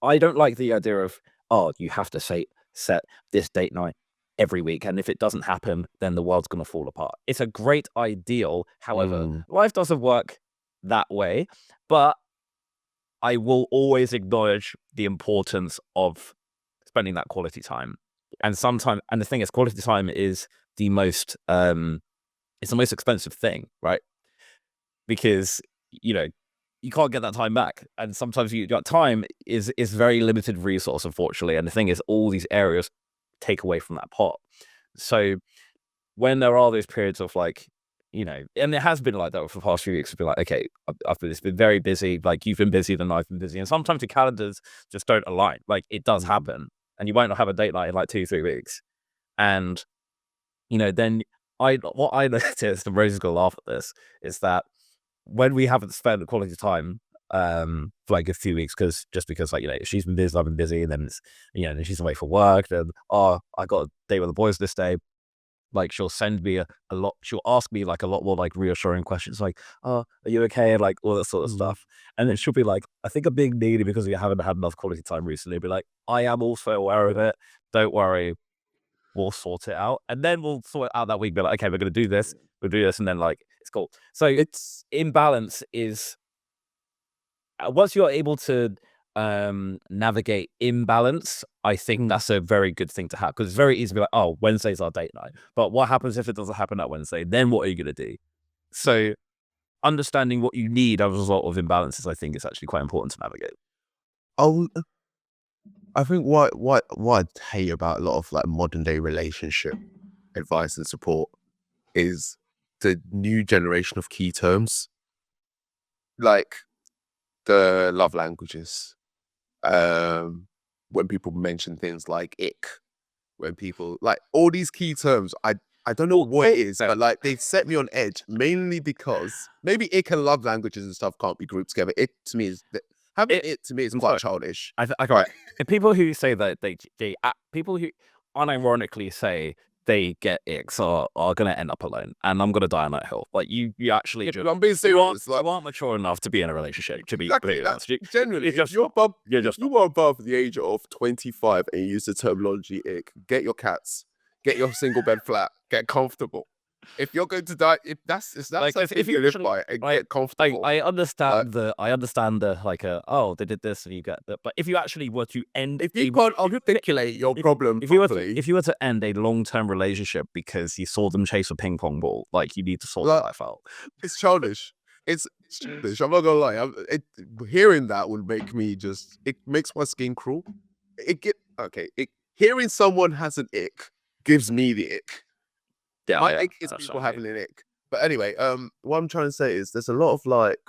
I don't like the idea of, oh, you have to set this date night every week, and if it doesn't happen, then the world's going to fall apart. It's a great ideal. However, life doesn't work that way. But I will always acknowledge the importance of spending that quality time. And sometimes, and the thing is, quality time is the most it's the most expensive thing, right? Because, you know, you can't get that time back, and sometimes time is very limited resource, unfortunately. And the thing is, all these areas take away from that pot. So when there are those periods of like, you know, and it has been like that for the past few weeks, it's been like, okay, it's been very busy. Like, you've been busy, then I've been busy, and sometimes the calendars just don't align. Like, it does happen, and you might not have a date night in like 2-3 weeks, and you know, then what I noticed, and Rose is gonna laugh at this, is that when we haven't spent quality time for like a few weeks, because like, you know, she's been busy, I've been busy, and then it's, you know, then she's away for work, then I got a date with the boys this day. Like, she'll send me a lot, she'll ask me like a lot more like reassuring questions, like, oh, are you okay, and like all that sort of stuff. And then she'll be like, I think I'm being needy because we haven't had enough quality time recently. Be like, I am also aware of it, don't worry, we'll sort it out. And then we'll sort it out that week, be like, okay, we're gonna do this, and then like, it's cool. So it's imbalance is, once you're able to navigate imbalance, I think that's a very good thing to have, because it's very easy to be like, oh, Wednesday's our date night, but what happens if it doesn't happen that Wednesday? Then what are you going to do? So understanding what you need as a result of imbalances, I think, is actually quite important to navigate. I think what I hate about a lot of like modern day relationship advice and support is the new generation of key terms, like the love languages. When people mention things like ick, when people like all these key terms, I don't know what it is, but like, they set me on edge, mainly because maybe ick and love languages and stuff can't be grouped together. It to me is quite childish. Right. People who say that people who unironically say they get icks are going to end up alone, and I'm going to die on that hill. Like, you actually just, I'm being serious. You aren't mature enough to be in a relationship, to be honest. Generally, you are above the age of 25 and you use the terminology ick, get your cats, get your single bed flat, get comfortable. If you're going to die, if that's like, if you live by and get comfortable. I understand the like, oh, they did this and you get that. But if you actually were to end, if you can't articulate your problem properly, if you were to end a long-term relationship because you saw them chase a ping pong ball, like, you need to sort that out. It's childish. It's childish. I'm not gonna lie. Hearing that would make me it makes my skin crawl. okay, hearing someone has an ick gives me the ick. Yeah, My yeah, ick is that's people what I having mean. an ick. But anyway, what I'm trying to say is there's a lot of like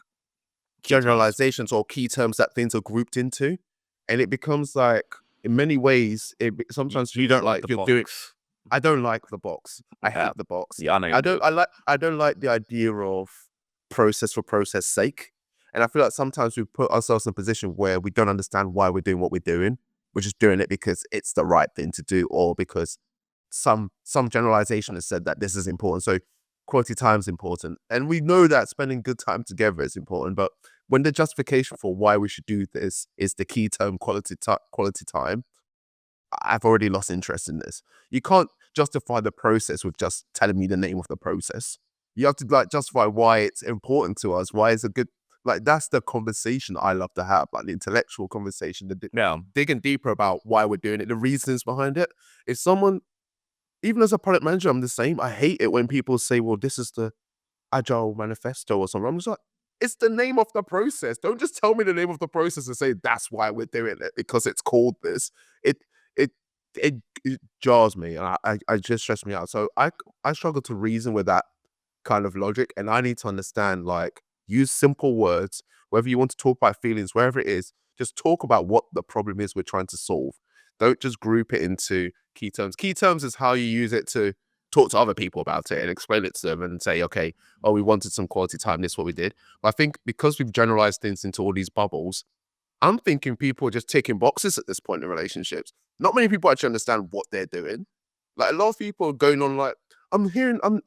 Key terms. generalizations or key terms that things are grouped into, and it becomes like in many ways sometimes You feels don't like like the you're doing. box. I don't like the box. I Yeah, hate the box. yeah, I know. I don't like the idea of process for process sake. And I feel like sometimes we put ourselves in a position where we don't understand why we're doing what we're doing. We're just doing it because it's the right thing to do, or because some generalization has said that this is important. So quality time is important. And we know that spending good time together is important. But when the justification for why we should do this is the key term quality time, I've already lost interest in this. You can't justify the process with just telling me the name of the process. You have to like justify why it's important to us, why it's a good, like that's the conversation I love to have, like the intellectual conversation, Yeah, digging deeper about why we're doing it, the reasons behind it. If someone, even as a product manager, I'm the same. I hate it when people say, well, this is the Agile Manifesto or something. I'm just like, it's the name of the process. Don't just tell me the name of the process and say that's why we're doing it because it's called this. It it it jars me. And I just stress me out. So I struggle to reason with that kind of logic, and I need to understand like use simple words. Whether you want to talk about feelings, wherever it is, just talk about what the problem is we're trying to solve. Don't just group it into key terms. Key terms is how you use it to talk to other people about it and explain it to them and say, okay, oh, we wanted some quality time. This is what we did. But I think because we've generalized things into all these bubbles, I'm thinking people are just ticking boxes at this point in relationships. Not many people actually understand what they're doing. Like a lot of people are going on like, I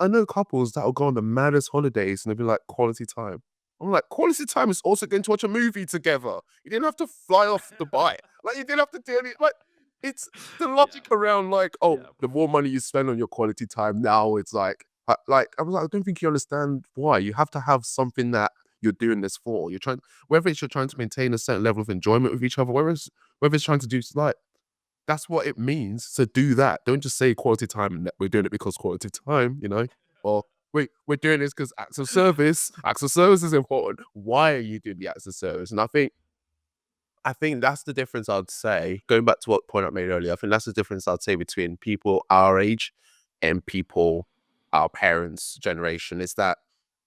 know couples that will go on the maddest holidays and they'll be like quality time. I'm like, quality time is also going to watch a movie together. You didn't have to fly off Dubai. Like you didn't have to do any, like, it's the logic around like, oh, the more money you spend on your quality time now, it's like I was like, I don't think you understand why. You have to have something that you're doing this for. You're trying, whether it's you're trying to maintain a certain level of enjoyment with each other, whether it's trying to do like that's what it means to do that. Don't just say quality time and we're doing it because quality time, or wait, we're doing this because acts of service. Acts of service is important. Why are you doing the acts of service? And I think that's the difference I'd say. Going back to what point I made earlier, I think that's the difference I'd say between people our age and people our parents' generation is that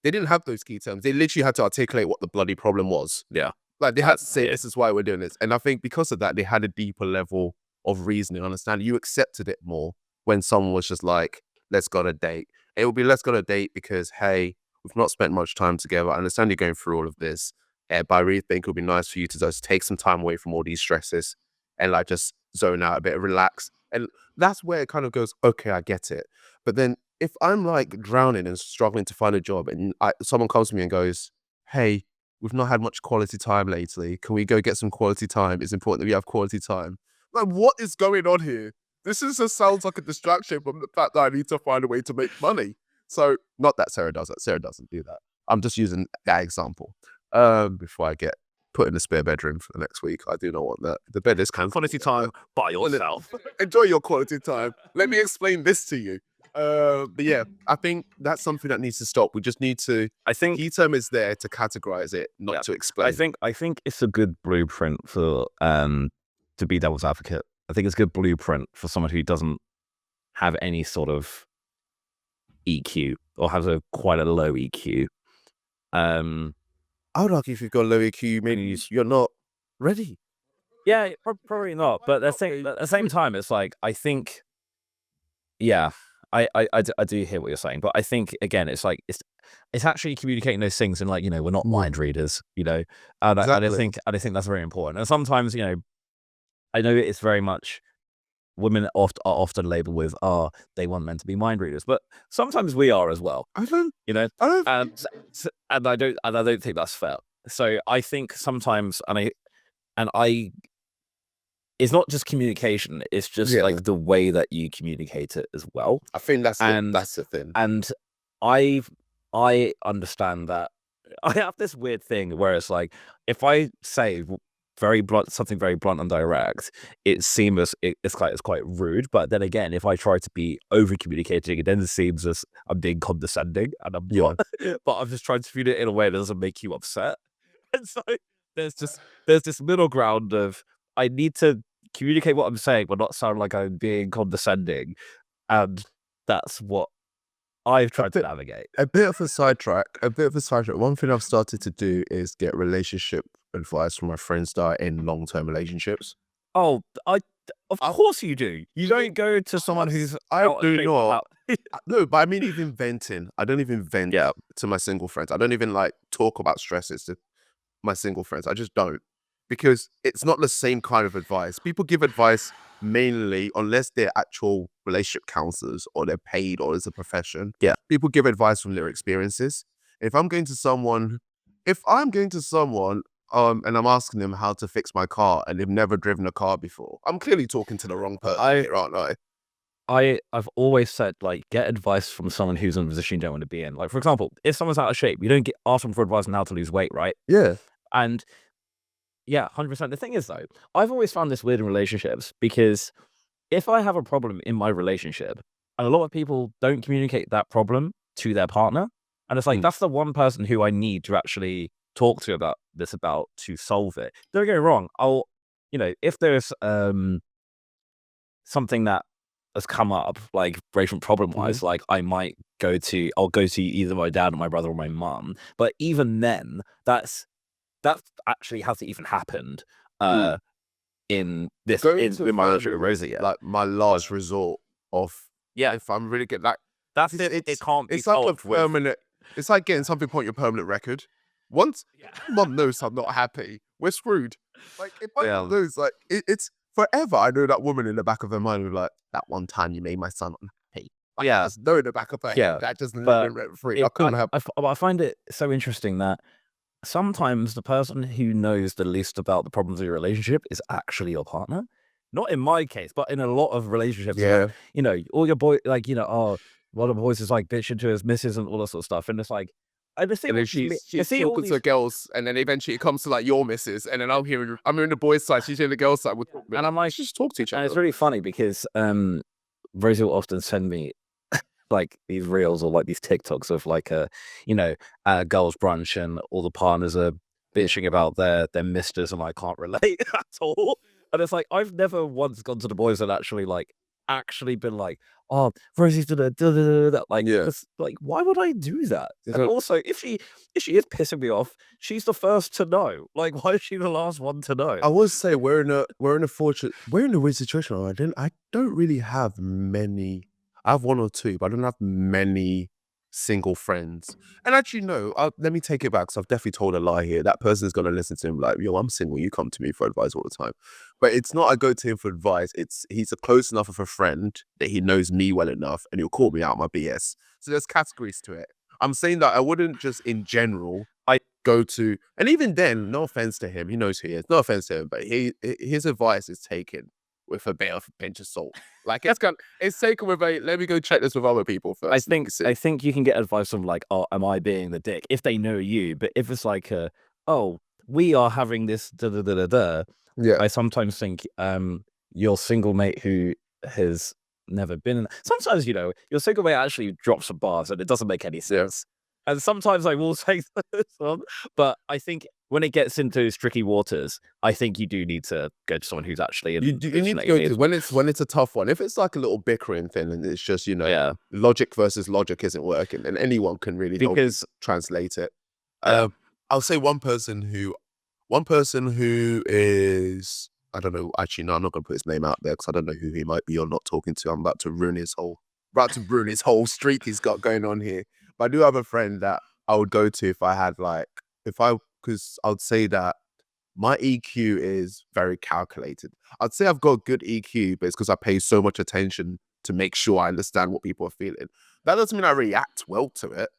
they didn't have those key terms. They literally had to articulate what the bloody problem was. yeah. Like they had to say, this is why we're doing this. And I think because of that, they had a deeper level of reasoning, understanding. You accepted it more when someone was just like, let's go on a date. It would be, let's go on a date because, hey, we've not spent much time together. I understand you're going through all of this. But I really think it would be nice for you to just take some time away from all these stresses and like just zone out a bit, relax. And that's where it kind of goes, okay, I get it. But then if I'm like drowning and struggling to find a job and someone comes to me and goes, hey, we've not had much quality time lately. Can we go get some quality time? It's important that we have quality time. Like, what is going on here? This is just sounds like a distraction from the fact that I need to find a way to make money. So, not that Sarah does that. Sarah doesn't do that. I'm just using that example. Before I get put in a spare bedroom for the next week. I do not want that. The bed is Quality time by yourself. Enjoy your quality time. Let me explain this to you. But yeah, I think that's something that needs to stop. We just need to. I think Key term is there to categorize it, not to explain. I think it's a good blueprint for to be devil's advocate. I think it's a good blueprint for someone who doesn't have any sort of EQ or has quite a low EQ. I would argue if you've got low EQ, maybe you're not ready. Yeah, probably not. But at the same time, it's like I think, yeah, I do hear what you're saying, but I think again, it's like it's actually communicating those things, and like we're not mind readers, and Exactly. I think that's very important. And sometimes I know it's very much women are often labeled with they want men to be mind readers, but sometimes we are as well, I don't. you know, I don't. and I don't think that's fair. So I think sometimes, and I it's not just communication, it's just like the way that you communicate it as well. I think that's And the thing. and I understand that I have this weird thing where it's like if I say something very blunt and direct, it seems it's quite rude. But then again, if I try to be over communicating, it then seems as I'm being condescending, and I'm not. But I'm just trying to feed it in a way that doesn't make you upset. And so there's this middle ground of I need to communicate what I'm saying, but not sound like I'm being condescending. And that's what I've tried to navigate. A bit of a sidetrack. One thing I've started to do is get relationship advice from my friends that are in long-term relationships. Oh, of course you do. You don't go to someone who's I out of do shape not. without- No, but I mean even venting. I don't even vent to my single friends. I don't even like talk about stresses to my single friends. I just don't. Because it's not the same kind of advice. People give advice mainly, unless they're actual relationship counselors or they're paid or it's a profession. Yeah. People give advice from their experiences. If I'm going to someone, and I'm asking them how to fix my car and they've never driven a car before, I'm clearly talking to the wrong person here, aren't I? I've always said, like, get advice from someone who's in a position you don't want to be in. Like, for example, if someone's out of shape, you don't ask them for advice on how to lose weight, right? Yeah. And yeah, 100%. The thing is, though, I've always found this weird in relationships because if I have a problem in my relationship, and a lot of people don't communicate that problem to their partner, and it's like, that's the one person who I need to actually talk to about to solve it. Don't get me wrong. If there's something that has come up, like relation problem-wise, like I'll go to either my dad or my brother or my mum. But even then, that actually hasn't even happened in my relationship with Rosie yet. Like my last resort of if I'm really getting like that's it can't be it's like a solved with. permanent. It's like getting something put on your permanent record. Once mum knows I'm not happy, we're screwed. Like if I lose, like it's forever. I know that woman in the back of her mind was like, that one time you made my son unhappy. Like, there's no in the back of her head. That just living rent free. I find it so interesting that sometimes the person who knows the least about the problems of your relationship is actually your partner. Not in my case, but in a lot of relationships. Yeah. Like, all your boy, like, one of the boys is like bitching to his missus and all that sort of stuff. And it's like, I just And then she's talking to girls, and then eventually it comes to like your missus, and then I'm hearing the boys' side, she's hearing the girls' side. And I'm like, let's just talk to each other. And it's really funny because Rosie will often send me like these reels or like these TikToks of like a girls' brunch, and all the partners are bitching about their misters, and I can't relate at all. And it's like, I've never once gone to the boys and actually been like, oh, Rosie's that. Like, like, why would I do that? And also, if she is pissing me off, she's the first to know. Like, why is she the last one to know? I would say we're in a weird situation. I don't really have many. I have one or two, but I don't have many single friends. And actually, no, let me take it back, because I've definitely told a lie here. That person's going to listen to him like, yo, I'm single. You come to me for advice all the time. But it's not I go to him for advice. He's a close enough of a friend that he knows me well enough, and he'll call me out my BS. So there's categories to it. I'm saying that I wouldn't just in general go to, and even then, no offense to him, he knows who he is. No offense to him, but his advice is taken with a bit of a pinch of salt. Like it's taken with a, let me go check this with other people first. I think you can get advice from like, oh, am I being the dick? If they know you, but if it's like, oh, we are having this I sometimes think your single mate who has never been in. Sometimes your single mate actually drops some bars and it doesn't make any sense. And sometimes I will say this on, but I think when it gets into tricky waters, I think you do need to go to someone who's actually you need to go to when it's a tough one. If it's like a little bickering thing and it's just logic versus logic isn't working, and anyone can really translate it. I'll say one person who is, I don't know. Actually, no, I'm not going to put his name out there because I don't know who he might be or not talking to. I'm about to ruin his whole streak he's got going on here. But I do have a friend that I would go to because I would say that my EQ is very calculated. I'd say I've got good EQ, but it's because I pay so much attention to make sure I understand what people are feeling. That doesn't mean I react well to it.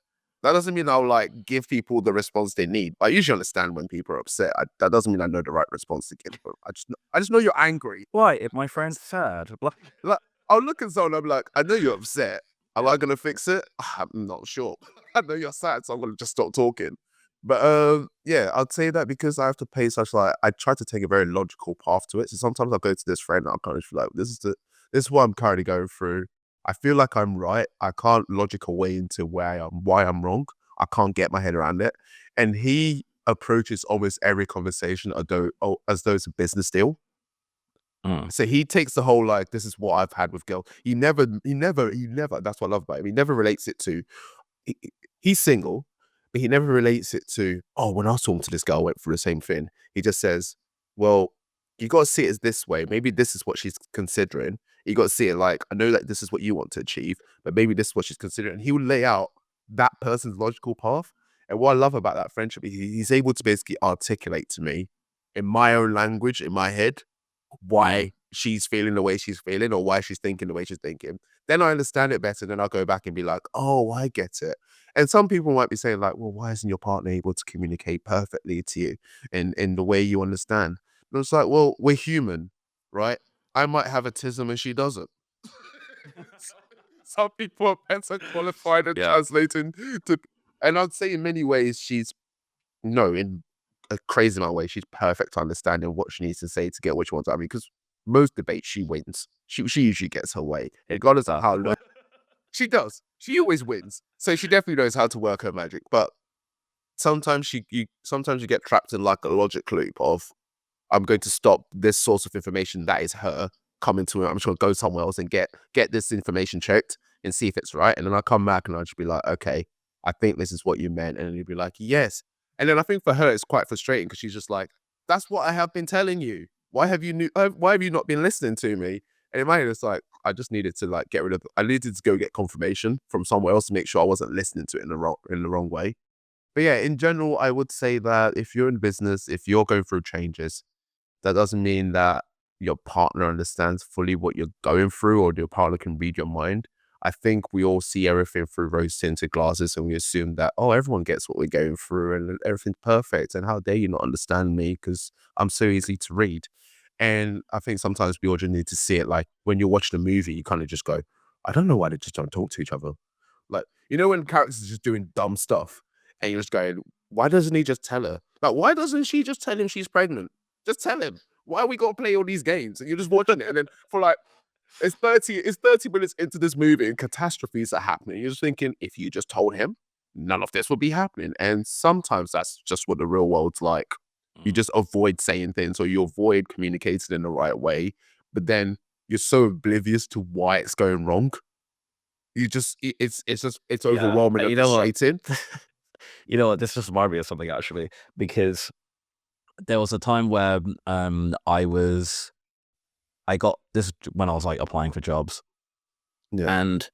That doesn't mean I'll like give people the response they need. But I usually understand when people are upset. That doesn't mean I know the right response to give them. I just know you're angry. Why? If my friend's sad. Like, I'll look at someone, I'm like, I know you're upset. Am I going to fix it? I'm not sure. I know you're sad, so I'm going to just stop talking. But I'd say that because I have to pay I try to take a very logical path to it. So sometimes I'll go to this friend and I'll kind of feel like, this is what I'm currently going through. I feel like I'm right. I can't logic a way into why I'm wrong. I can't get my head around it. And he approaches almost every conversation as though it's a business deal. So he takes the whole, like, this is what I've had with girls. He never, that's what I love about him. He never relates it to, he, he's single, but he never relates it to, oh, when I was talking to this girl, I went through the same thing. He just says, well, you got to see it as this way. Maybe this is what she's considering. You got to see it like, I know that this is what you want to achieve, but maybe this is what she's considering. And he will lay out that person's logical path. And what I love about that friendship, he's able to basically articulate to me in my own language, in my head, why she's feeling the way she's feeling or why she's thinking the way she's thinking. Then I understand it better. Then I'll go back and be like, oh, I get it. And some people might be saying like, well, why isn't your partner able to communicate perfectly to you in the way you understand? And it's like, well, we're human, right? I might have autism and she doesn't. Some people are better qualified at translating to, and I'd say in many ways she's, no, in a crazy amount of ways, she's perfect understanding what she needs to say to get what she wants out of me. Because most debates she wins. She usually gets her way, regardless of how long. She does. She always wins. So she definitely knows how to work her magic. But sometimes sometimes you get trapped in like a logic loop of, I'm going to stop this source of information that is her coming to me. I'm just going to go somewhere else and get this information checked and see if it's right. And then I'll come back and I'll just be like, okay, I think this is what you meant. And then you'll be like, yes. And then I think for her, it's quite frustrating because she's just like, that's what I have been telling you. Why have you not been listening to me? And in my head, it's like, I just needed to like get rid of, I needed to go get confirmation from somewhere else to make sure I wasn't listening to it in the wrong way. But yeah, in general, I would say that if you're in business, if you're going through changes, that doesn't mean that your partner understands fully what you're going through or your partner can read your mind. I think we all see everything through rose-tinted glasses and we assume that, oh, everyone gets what we're going through and everything's perfect. And how dare you not understand me because I'm so easy to read. And I think sometimes we all just need to see it like when you're watching a movie, you kind of just go, I don't know why they just don't talk to each other. Like, you know, when characters are just doing dumb stuff and you're just going, why doesn't he just tell her? Like, why doesn't she just tell him she's pregnant? Just tell him. Why we got to play all these games? And you're just watching it. And then for like, it's 30 minutes into this movie and catastrophes are happening. You're just thinking, if you just told him, none of this would be happening. And sometimes that's just what the real world's like. You just avoid saying things or you avoid communicating in the right way. But then you're so oblivious to why it's going wrong. You just, it's overwhelming and frustrating. You know what? This just reminded me of something actually, because there was a time where I got this when I was like applying for jobs. Yeah. And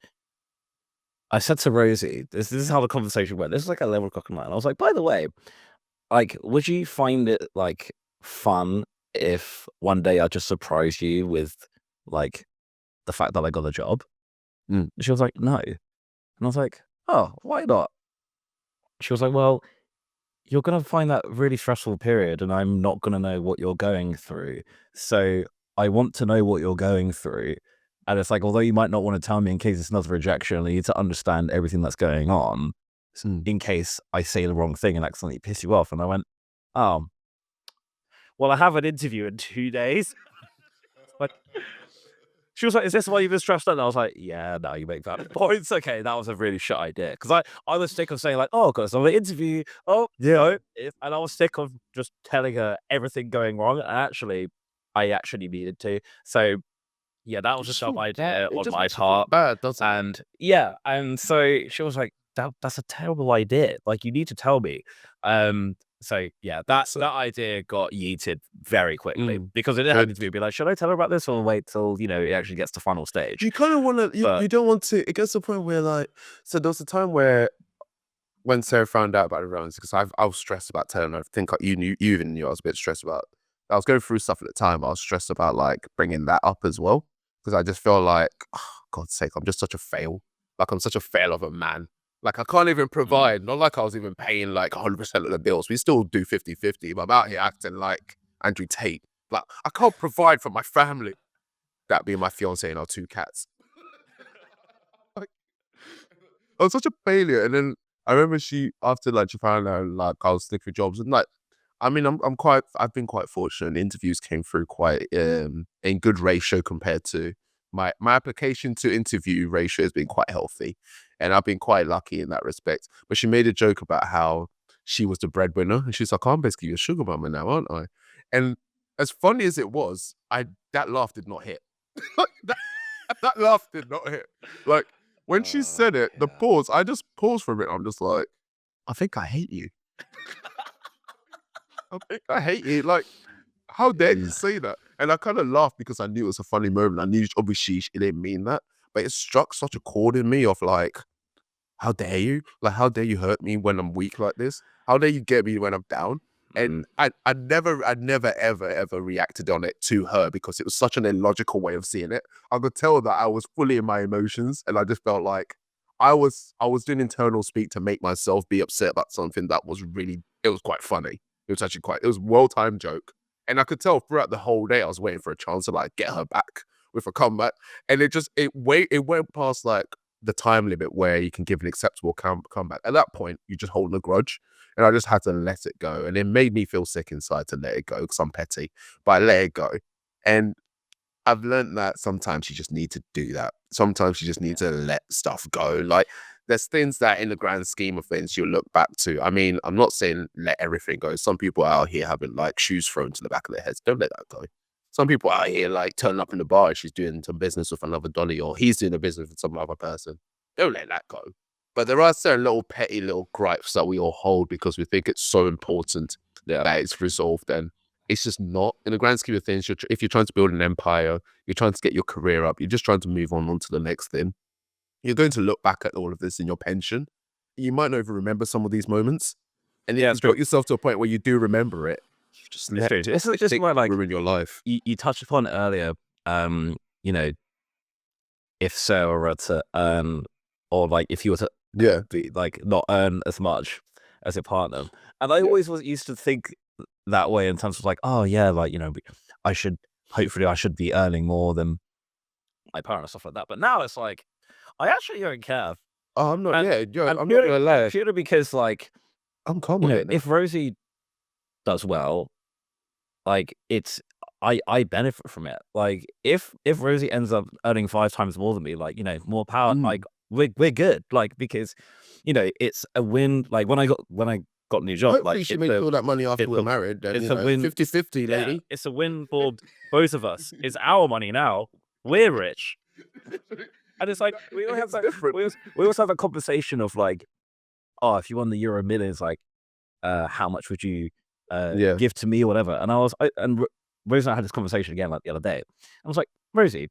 I said to Rosie, this is how the conversation went. This is like 11 o'clock at night. And I was like, by the way, like, would you find it like fun if one day I just surprised you with like the fact that I got a job? She was like, no. And I was like, oh, why not? She was like, well, you're going to find that really stressful period and I'm not going to know what you're going through. So I want to know what you're going through. And it's like, although you might not want to tell me in case it's another rejection, I need to understand everything that's going on in case I say the wrong thing and accidentally piss you off. And I went, oh, well, I have an interview in 2 days. But she was like, is this why you've been stressed out? And I was like, yeah, no, you make valid points. Okay, that was a really shit idea. Because I was sick of saying like, oh, got another interview. Oh, you know, and I was sick of just telling her everything going wrong. And actually, I actually needed to. So yeah, that was just some idea on my part. Bad, doesn't it? And yeah, and so she was like, that's a terrible idea. Like, you need to tell me. So yeah, that idea got yeeted very quickly because it didn't have to be like, should I tell her about this or wait till, you know, it actually gets to final stage? You kind of want to, you don't want to, it gets to the point where like, so there was a time where when Sarah found out about the rounds, because I was stressed about telling her, I think you even knew I was a bit stressed about, I was going through stuff at the time. I was stressed about like bringing that up as well. Because I just feel like, oh, God's sake, I'm just such a fail. Like I'm such a fail of a man. Like I can't even provide, not like I was even paying like 100% of the bills. We still do 50-50, but I'm out here acting like Andrew Tate. Like I can't provide for my family. That being my fiance and our 2 cats. Like, I was such a failure. And then I remember after like she found out like I was looking for jobs and like, I mean, I've been quite fortunate. Interviews came through quite in good ratio compared to my application to interview ratio has been quite healthy. And I've been quite lucky in that respect. But she made a joke about how she was the breadwinner. And she's like, I'm basically a sugar mama now, aren't I? And as funny as it was, I that laugh did not hit. that laugh did not hit. Like, when she said it, the pause, I just paused for a minute. I'm just like, I think I hate you. I think I hate you. Like, how dare you say that? And I kind of laughed because I knew it was a funny moment. I knew obviously she didn't mean that, but it struck such a chord in me of like, how dare you? Like, how dare you hurt me when I'm weak like this? How dare you get me when I'm down? And I never ever reacted on it to her because it was such an illogical way of seeing it. I could tell that I was fully in my emotions, and I just felt like I was doing internal speak to make myself be upset about something that was really, it was quite funny. It was actually it was a well-timed joke. And I could tell throughout the whole day I was waiting for a chance to like get her back with a comeback. And it went past like the time limit where you can give an acceptable comeback. At that point, you just hold a grudge. And I just had to let it go. And it made me feel sick inside to let it go because I'm petty. But I let it go. And I've learned that sometimes you just need to do that. Sometimes you just need to let stuff go. Like, there's things that in the grand scheme of things you'll look back to. I mean, I'm not saying let everything go. Some people out here having like shoes thrown to the back of their heads. Don't let that go. Some people out here like turning up in the bar and she's doing some business with another dolly, or he's doing a business with some other person. Don't let that go. But there are certain little petty little gripes that we all hold because we think it's so important that it's resolved. And it's just not. In the grand scheme of things, if you're trying to build an empire, you're trying to get your career up, you're just trying to move on to the next thing. You're going to look back at all of this in your pension. You might not even remember some of these moments. And if you've got yourself to a point where you do remember it, you just let it just more like ruin your life. You touched upon it earlier, you know, if Sarah were to earn, or like if you were to be like not earn as much as your partner. And I always used to think that way in terms of like, oh yeah, like, you know, hopefully I should be earning more than my partner and stuff like that. But now it's like, I actually don't care. Oh, I'm not, I'm not gonna lie. Purely because like, I'm calm you with know, it now. if Rosie does well, like I benefit from it. Like if Rosie ends up earning 5 times more than me, like, you know, more power, like we're good. Like, because, you know, it's a win. Like when I got a new job, Hopefully like she made all that money after we're married. Then, it's you a know, win. 50-50, lady. Yeah, it's a win for both of us. It's our money now. We're rich. And it's like we always have that conversation of like, oh, if you won the Euro Millions, like, how much would you give to me or whatever? And Rosie and I had this conversation again like the other day. I was like, Rosie,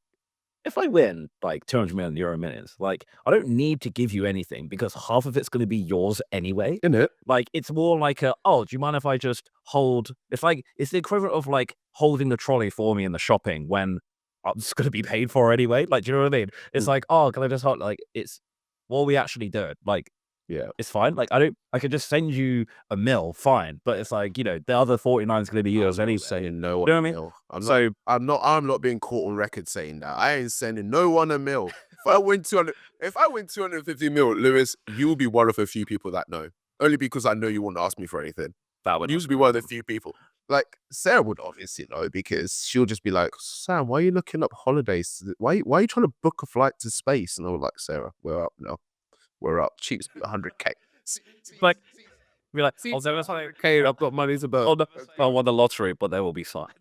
if I win like 200 million Euro Millions, like, I don't need to give you anything because half of it's going to be yours anyway. Isn't it? Like, it's more like oh, do you mind if I just hold? It's like, it's the equivalent of like holding the trolley for me in the shopping when I'm just going to be paid for anyway. Like, do you know what I mean? It's like, oh, can I just hold? Like, it's what we actually do it. Like, it's fine. Like, I could just send you a mil, fine. But it's like, you know, the other 49 is going to be yours anyway. Saying no one, you know what I mean? I'm not being caught on record saying that. I ain't sending no one a mil. If I win 250 mil, Lewis, you'll be one of a few people that know. Only because I know you won't ask me for anything. That would usually be one of the few people. Like, Sarah would obviously know because she'll just be like, Sam, why are you looking up holidays? Why are you trying to book a flight to space? And I was like, Sarah, we're up now. We're up. Cheap's 100K. Like, be like, oh, there was something. Okay, I've got money to burn. Oh, no, I won the lottery, but there will be signs.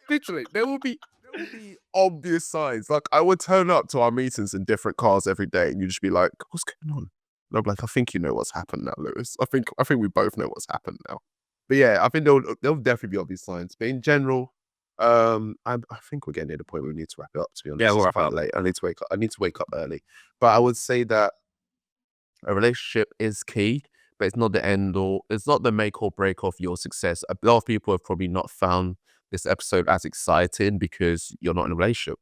Literally, there will be obvious signs. Like, I would turn up to our meetings in different cars every day, and you'd just be like, "What's going on?" And I'm like, "I think you know what's happened now, Lewis. I think we both know what's happened now." But yeah, I think there'll definitely be obvious signs. But in general, I think we're getting near the point where we need to wrap it up. To be honest, Yeah, we'll wrap quite up. late. I need to wake up early. But I would say that a relationship is key, but it's not the end all. It's not the make or break of your success. A lot of people have probably not found this episode as exciting because you're not in a relationship.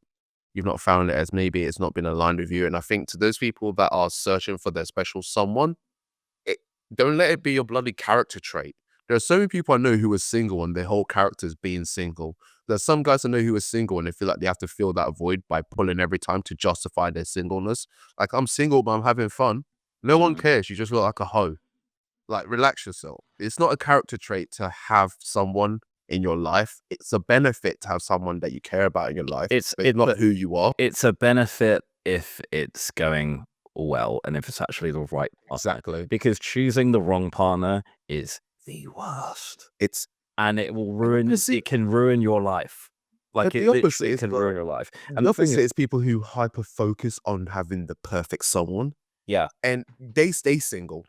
You've not found it as maybe it's not been aligned with you. And I think to those people that are searching for their special someone, don't let it be your bloody character trait. There are so many people I know who are single and their whole character is being single. There's some guys I know who are single and they feel like they have to fill that void by pulling every time to justify their singleness. Like, I'm single, but I'm having fun. No one cares. You just look like a hoe. Like, relax yourself. It's not a character trait to have someone in your life. It's a benefit to have someone that you care about in your life. It's not who you are. It's a benefit if it's going well and if it's actually the right partner. Exactly. Because choosing the wrong partner is the worst. And it will ruin. It can ruin your life. Like the it opposite literally is can ruin your life. And the the thing opposite is, is people who hyper focus on having the perfect someone, yeah, and they stay single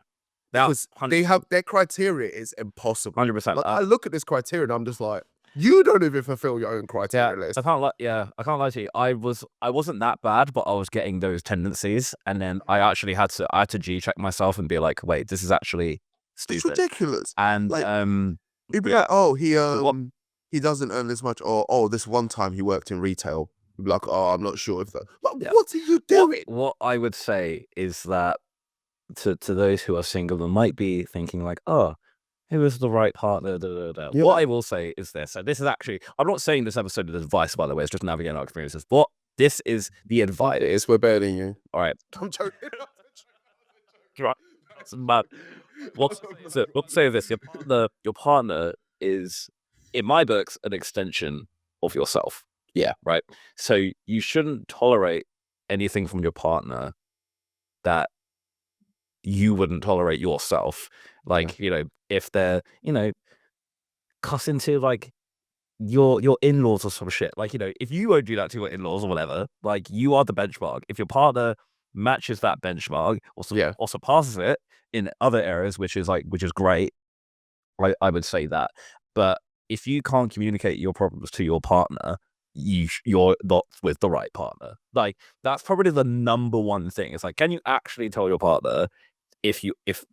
now because they have their criteria is impossible. 100%. Like I look at this criteria and I'm just like, you don't even fulfill your own criteria list. I can't lie to you. I wasn't that bad, but I was getting those tendencies, and then I had to G-check myself and be like, wait, this is actually It's stupid. ridiculous. And Like, you'd be like, oh, what he doesn't earn as much, or oh, this one time he worked in retail. You'd be like, oh, I'm not sure if that. But Yeah. what are you doing? what I would say is that to those who are single and might be thinking like, oh, who is the right partner? Yeah. What I will say is this, and this is actually, I'm not saying this episode is advice, by the way, it's just navigating our experiences, but this is the advice. It is, we're better than you. All right. I'm joking. Right. That's mad. We'll say this, your partner is, in my books, an extension of yourself. Yeah. Right. So you shouldn't tolerate anything from your partner that you wouldn't tolerate yourself. Like, if they're, cussing to like your in-laws or some shit. Like, if you won't do that to your in-laws or whatever, like you are the benchmark. If your partner matches that benchmark or surpasses it in other areas, which is great, I would say that. But if you can't communicate your problems to your partner, you're not with the right partner. Like, that's probably the number one thing. It's like, can you actually tell your partner if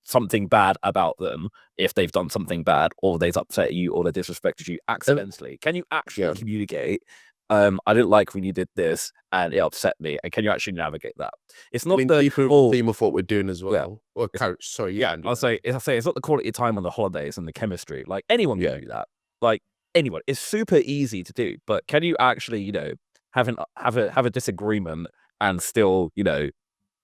something bad about them, if they've done something bad or they've upset you or they disrespected you accidentally? Can you actually communicate? I didn't like when you did this and it upset me. And can you actually navigate that? It's not the theme of what we're doing as well. Yeah. I'll say it's not the quality time on the holidays and the chemistry. Like anyone can do that. Like anyone, it's super easy to do. But can you actually, have a disagreement and still,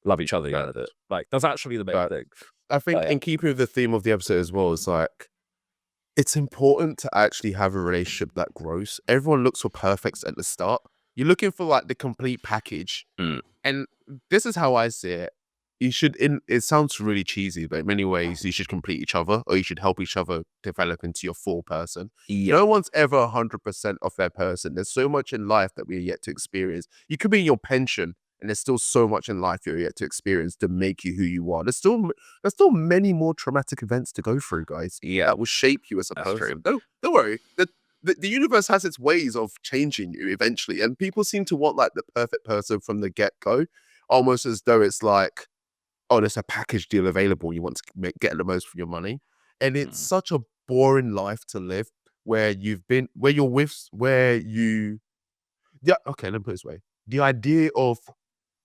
love each other out of it? Like that's actually the main thing. I think in keeping with the theme of the episode as well, is like, it's important to actually have a relationship that grows. Everyone looks for perfects at the start. You're looking for like the complete package. And this is how I see it. You should, it sounds really cheesy, but in many ways, you should complete each other or you should help each other develop into your full person. No one's ever 100% of their person. There's so much in life that we're yet to experience. You could be in your pension and there's still so much in life you're yet to experience to make you who you are. There's still many more traumatic events to go through, guys. Yeah. That will shape you as a person. Don't worry. The universe has its ways of changing you eventually. And people seem to want like the perfect person from the get-go, almost as though it's like, oh, there's a package deal available. You want to get the most for your money. And it's such a boring life to live where okay, let me put it this way. The idea of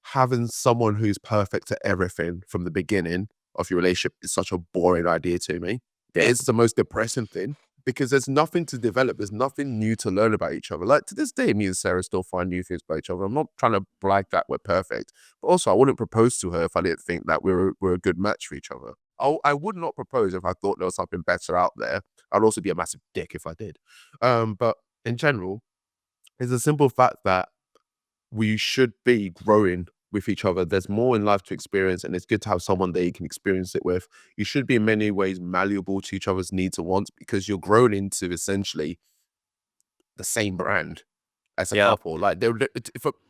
having someone who's perfect at everything from the beginning of your relationship is such a boring idea to me. Yeah. It's the most depressing thing because there's nothing to develop. There's nothing new to learn about each other. Like to this day, me and Sarah still find new things about each other. I'm not trying to brag that we're perfect, but also I wouldn't propose to her if I didn't think that we're a good match for each other. I would not propose if I thought there was something better out there. I'd also be a massive dick if I did. But in general, it's a simple fact that we should be growing with each other. There's more in life to experience, and it's good to have someone that you can experience it with. You should be in many ways malleable to each other's needs and wants because you're grown into essentially the same brand as a couple. Like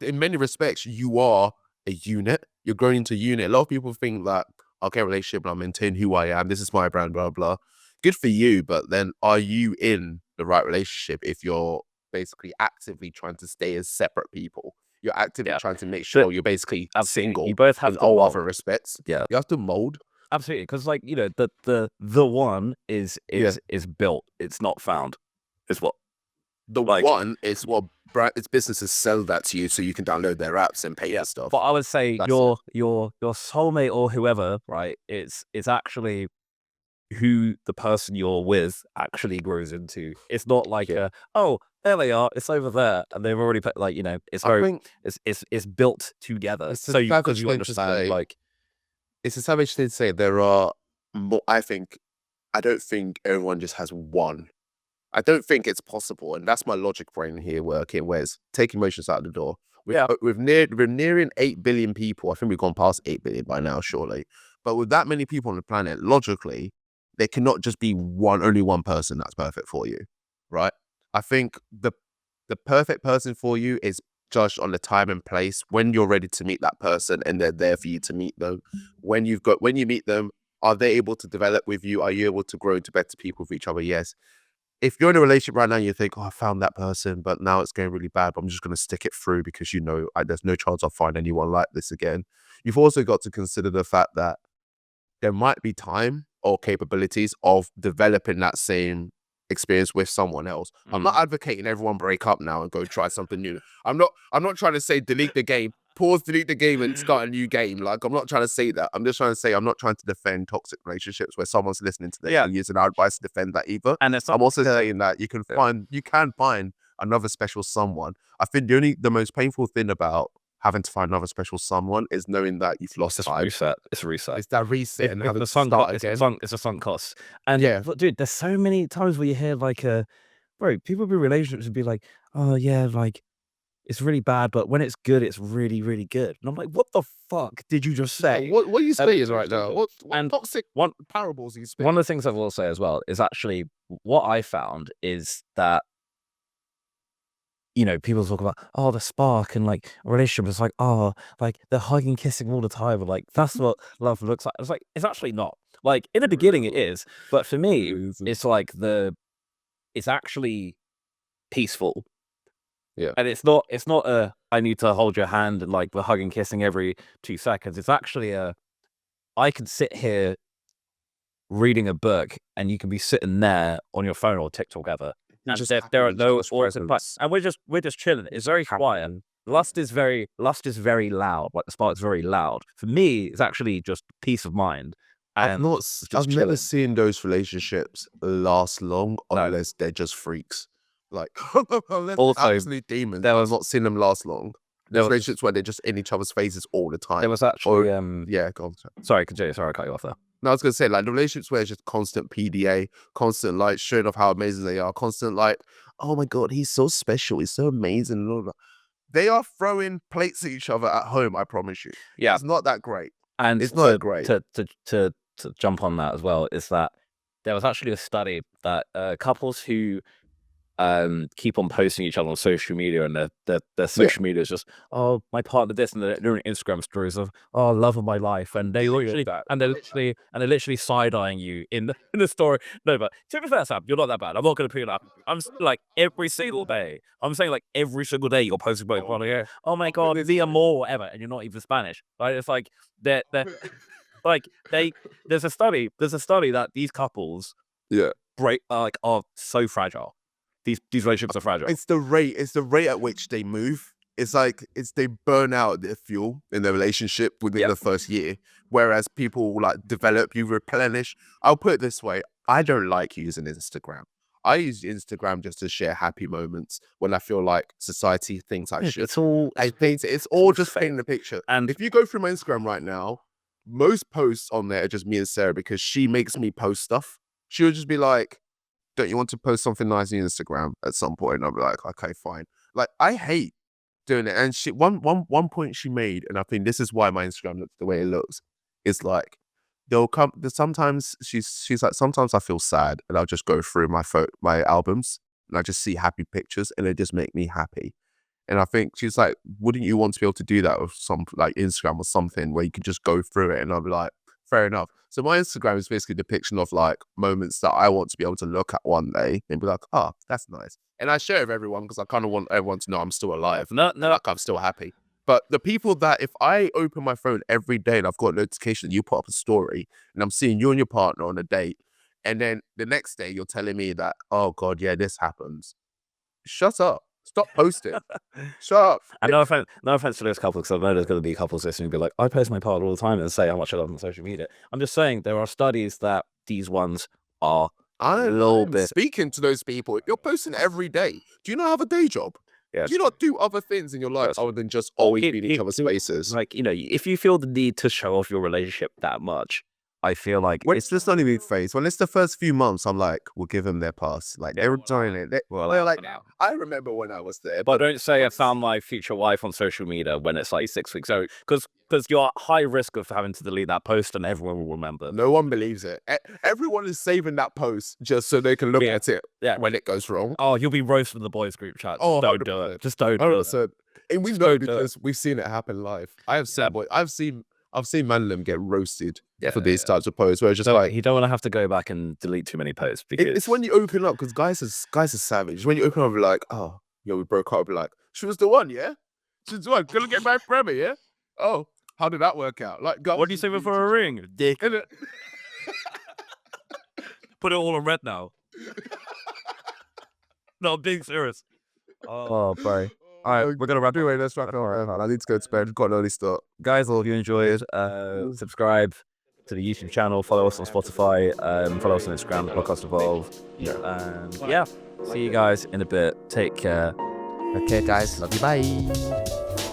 in many respects, you are a unit. You're growing into a unit. A lot of people think that, okay, relationship, I'll maintain who I am. This is my brand, blah, blah. Good for you, but then are you in the right relationship if you're basically actively trying to stay as separate people? You're actively trying to make sure you're basically single. You both have in all other respects. Yeah, you have to mold. Absolutely, because like the one is built. It's not found. Is what one is what its businesses sell that to you, so you can download their apps and pay for stuff. But I would say your soulmate or whoever, right? It's actually who the person you're with actually grows into. It's not like there they are, it's over there, and they've already put it's built together. It's so you understand like it's a savage thing to say. There are more. I don't think everyone just has one. I don't think it's possible, and that's my logic brain here working. Whereas take emotions out of the door. We're nearing 8 billion people. I think we've gone past 8 billion by now, surely. But with that many people on the planet, logically, there cannot just be only one person that's perfect for you, right? I think the the perfect person for you is judged on the time and place when you're ready to meet that person, and they're there for you to meet them. When you meet them, are they able to develop with you? Are you able to grow into better people for each other? Yes. If you're in a relationship right now, you think, oh, I found that person, but now it's going really bad, but I'm just going to stick it through because, there's no chance I'll find anyone like this again. You've also got to consider the fact that there might be time or capabilities of developing that same experience with someone else. I'm not advocating everyone break up now and go try something new. I'm not trying to say delete the game, delete the game and start a new game. Like, I'm not trying to say that. I'm just trying to say I'm not trying to defend toxic relationships where someone's listening to this and using our advice to defend that either. And it's I'm also saying that you can find another special someone. I think the most painful thing about having to find another special someone is knowing that you've lost time. Reset. It's a reset. It's that reset and having to sunk start again. It's a sunk cost. And but dude, there's so many times where you hear like bro, people in relationships would be like, oh yeah, like it's really bad, but when it's good, it's really, really good. And I'm like, what the fuck did you just say? What are you saying right now? What toxic parables are you speaking? One of the things I will say as well is actually what I found is that, people talk about, oh, the spark and like a relationship is like, oh, like they're hugging, kissing all the time. Like that's what love looks like. It's like, it's actually not. Like in the beginning it is, but for me, it's like it's actually peaceful. Yeah. And it's not I need to hold your hand and like we're hugging, kissing every 2 seconds. It's actually I can sit here reading a book and you can be sitting there on your phone or TikTok together. And there are no presence. And we're just chilling. It's very quiet. Lust is very loud. Like the spark's very loud. For me, it's actually just peace of mind. I've never seen those relationships last long unless they're just freaks. Like also, absolute demons. I've not seen them last long. There's relationships where they're just in each other's faces all the time. There was actually go on. Sorry, continue. Sorry, I cut you off there. No, I was gonna say, like, the relationships where it's just constant PDA, constant like showing off how amazing they are, constant like, oh my god, he's so special, he's so amazing, and all that. They are throwing plates at each other at home. I promise you. Yeah, it's not that great, and it's not great. To jump on that as well is that there was actually a study that couples who keep on posting each other on social media, and their social media is just, oh, my partner this, and they're doing Instagram stories of, oh, love of my life, and they're literally side eyeing you in the story. No, but to be fair, Sam, you're not that bad. I'm not going to put it up. I'm like every single day. I'm saying like every single day you're posting about oh my god, the amor, whatever, and you're not even Spanish. Like it's like they're like there's a study that these couples are so fragile. These relationships are fragile. It's the rate at which they move. It's like they burn out their fuel in the relationship within the first year. Whereas people like develop, you replenish. I'll put it this way: I don't like using Instagram. I use Instagram just to share happy moments when I feel like society thinks I should. It's all just painting the picture. And if you go through my Instagram right now, most posts on there are just me and Sarah because she makes me post stuff. She would just be like, don't you want to post something nice on Instagram at some point? And I'll be like, okay, fine. Like, I hate doing it. And she one point she made, and I think this is why my Instagram looks the way it looks, is like sometimes she's like, sometimes I feel sad and I'll just go through my albums and I just see happy pictures and they just make me happy. And I think she's like, wouldn't you want to be able to do that with some like Instagram or something where you could just go through it? And I'll be like, fair enough. So my Instagram is basically a depiction of like moments that I want to be able to look at one day and be like, oh, that's nice. And I share it with everyone because I kind of want everyone to know I'm still alive. No, like I'm still happy. But the people that if I open my phone every day and I've got a notification, you put up a story and I'm seeing you and your partner on a date, and then the next day you're telling me that, oh God, yeah, this happens. Shut up. Stop posting. Shut up. And no offense to those couples, because I know there's going to be couples listening who be like, I post my partner all the time and say how much I love them on social media. I'm just saying there are studies that these ones are a little bit. Speaking to those people, if you're posting every day, do you not have a day job? Yeah. Do you not do other things in your life other than just always be in each other's spaces? Like, if you feel the need to show off your relationship that much, I feel like When it's just not even phase. When it's the first few months, I'm like, we'll give them their pass. Like they're enjoying it. They're like, I remember when I was there. But don't say I found my future wife on social media when it's like 6 weeks out, because you're at high risk of having to delete that post and everyone will remember. No one believes it. Everyone is saving that post just so they can look at it when it goes wrong. Oh, you'll be roasted in the boys group chat. Just don't do it. Just don't do it. And we know because we've seen it happen live. I've seen Manlam get roasted for these types of posts where it's just like you don't want to have to go back and delete too many posts because it's when you open up, because guys are savage. When you open up, you're like, oh, yo, we broke up. We're like, she was the one, yeah? She was the one. Gonna get married forever, yeah? Oh, how did that work out? Like, what do you say before a ring? Dick. Put it all on red now. No, I'm being serious. Oh, bro. All right, we're gonna wrap it. Let's wrap it. All right, I need to go to bed. Got an early start. Guys, if you enjoyed, subscribe to the YouTube channel, follow us on Spotify, follow us on Instagram, the Podcast Evolve. See you guys in a bit. Take care. Okay, guys. Love you. Bye.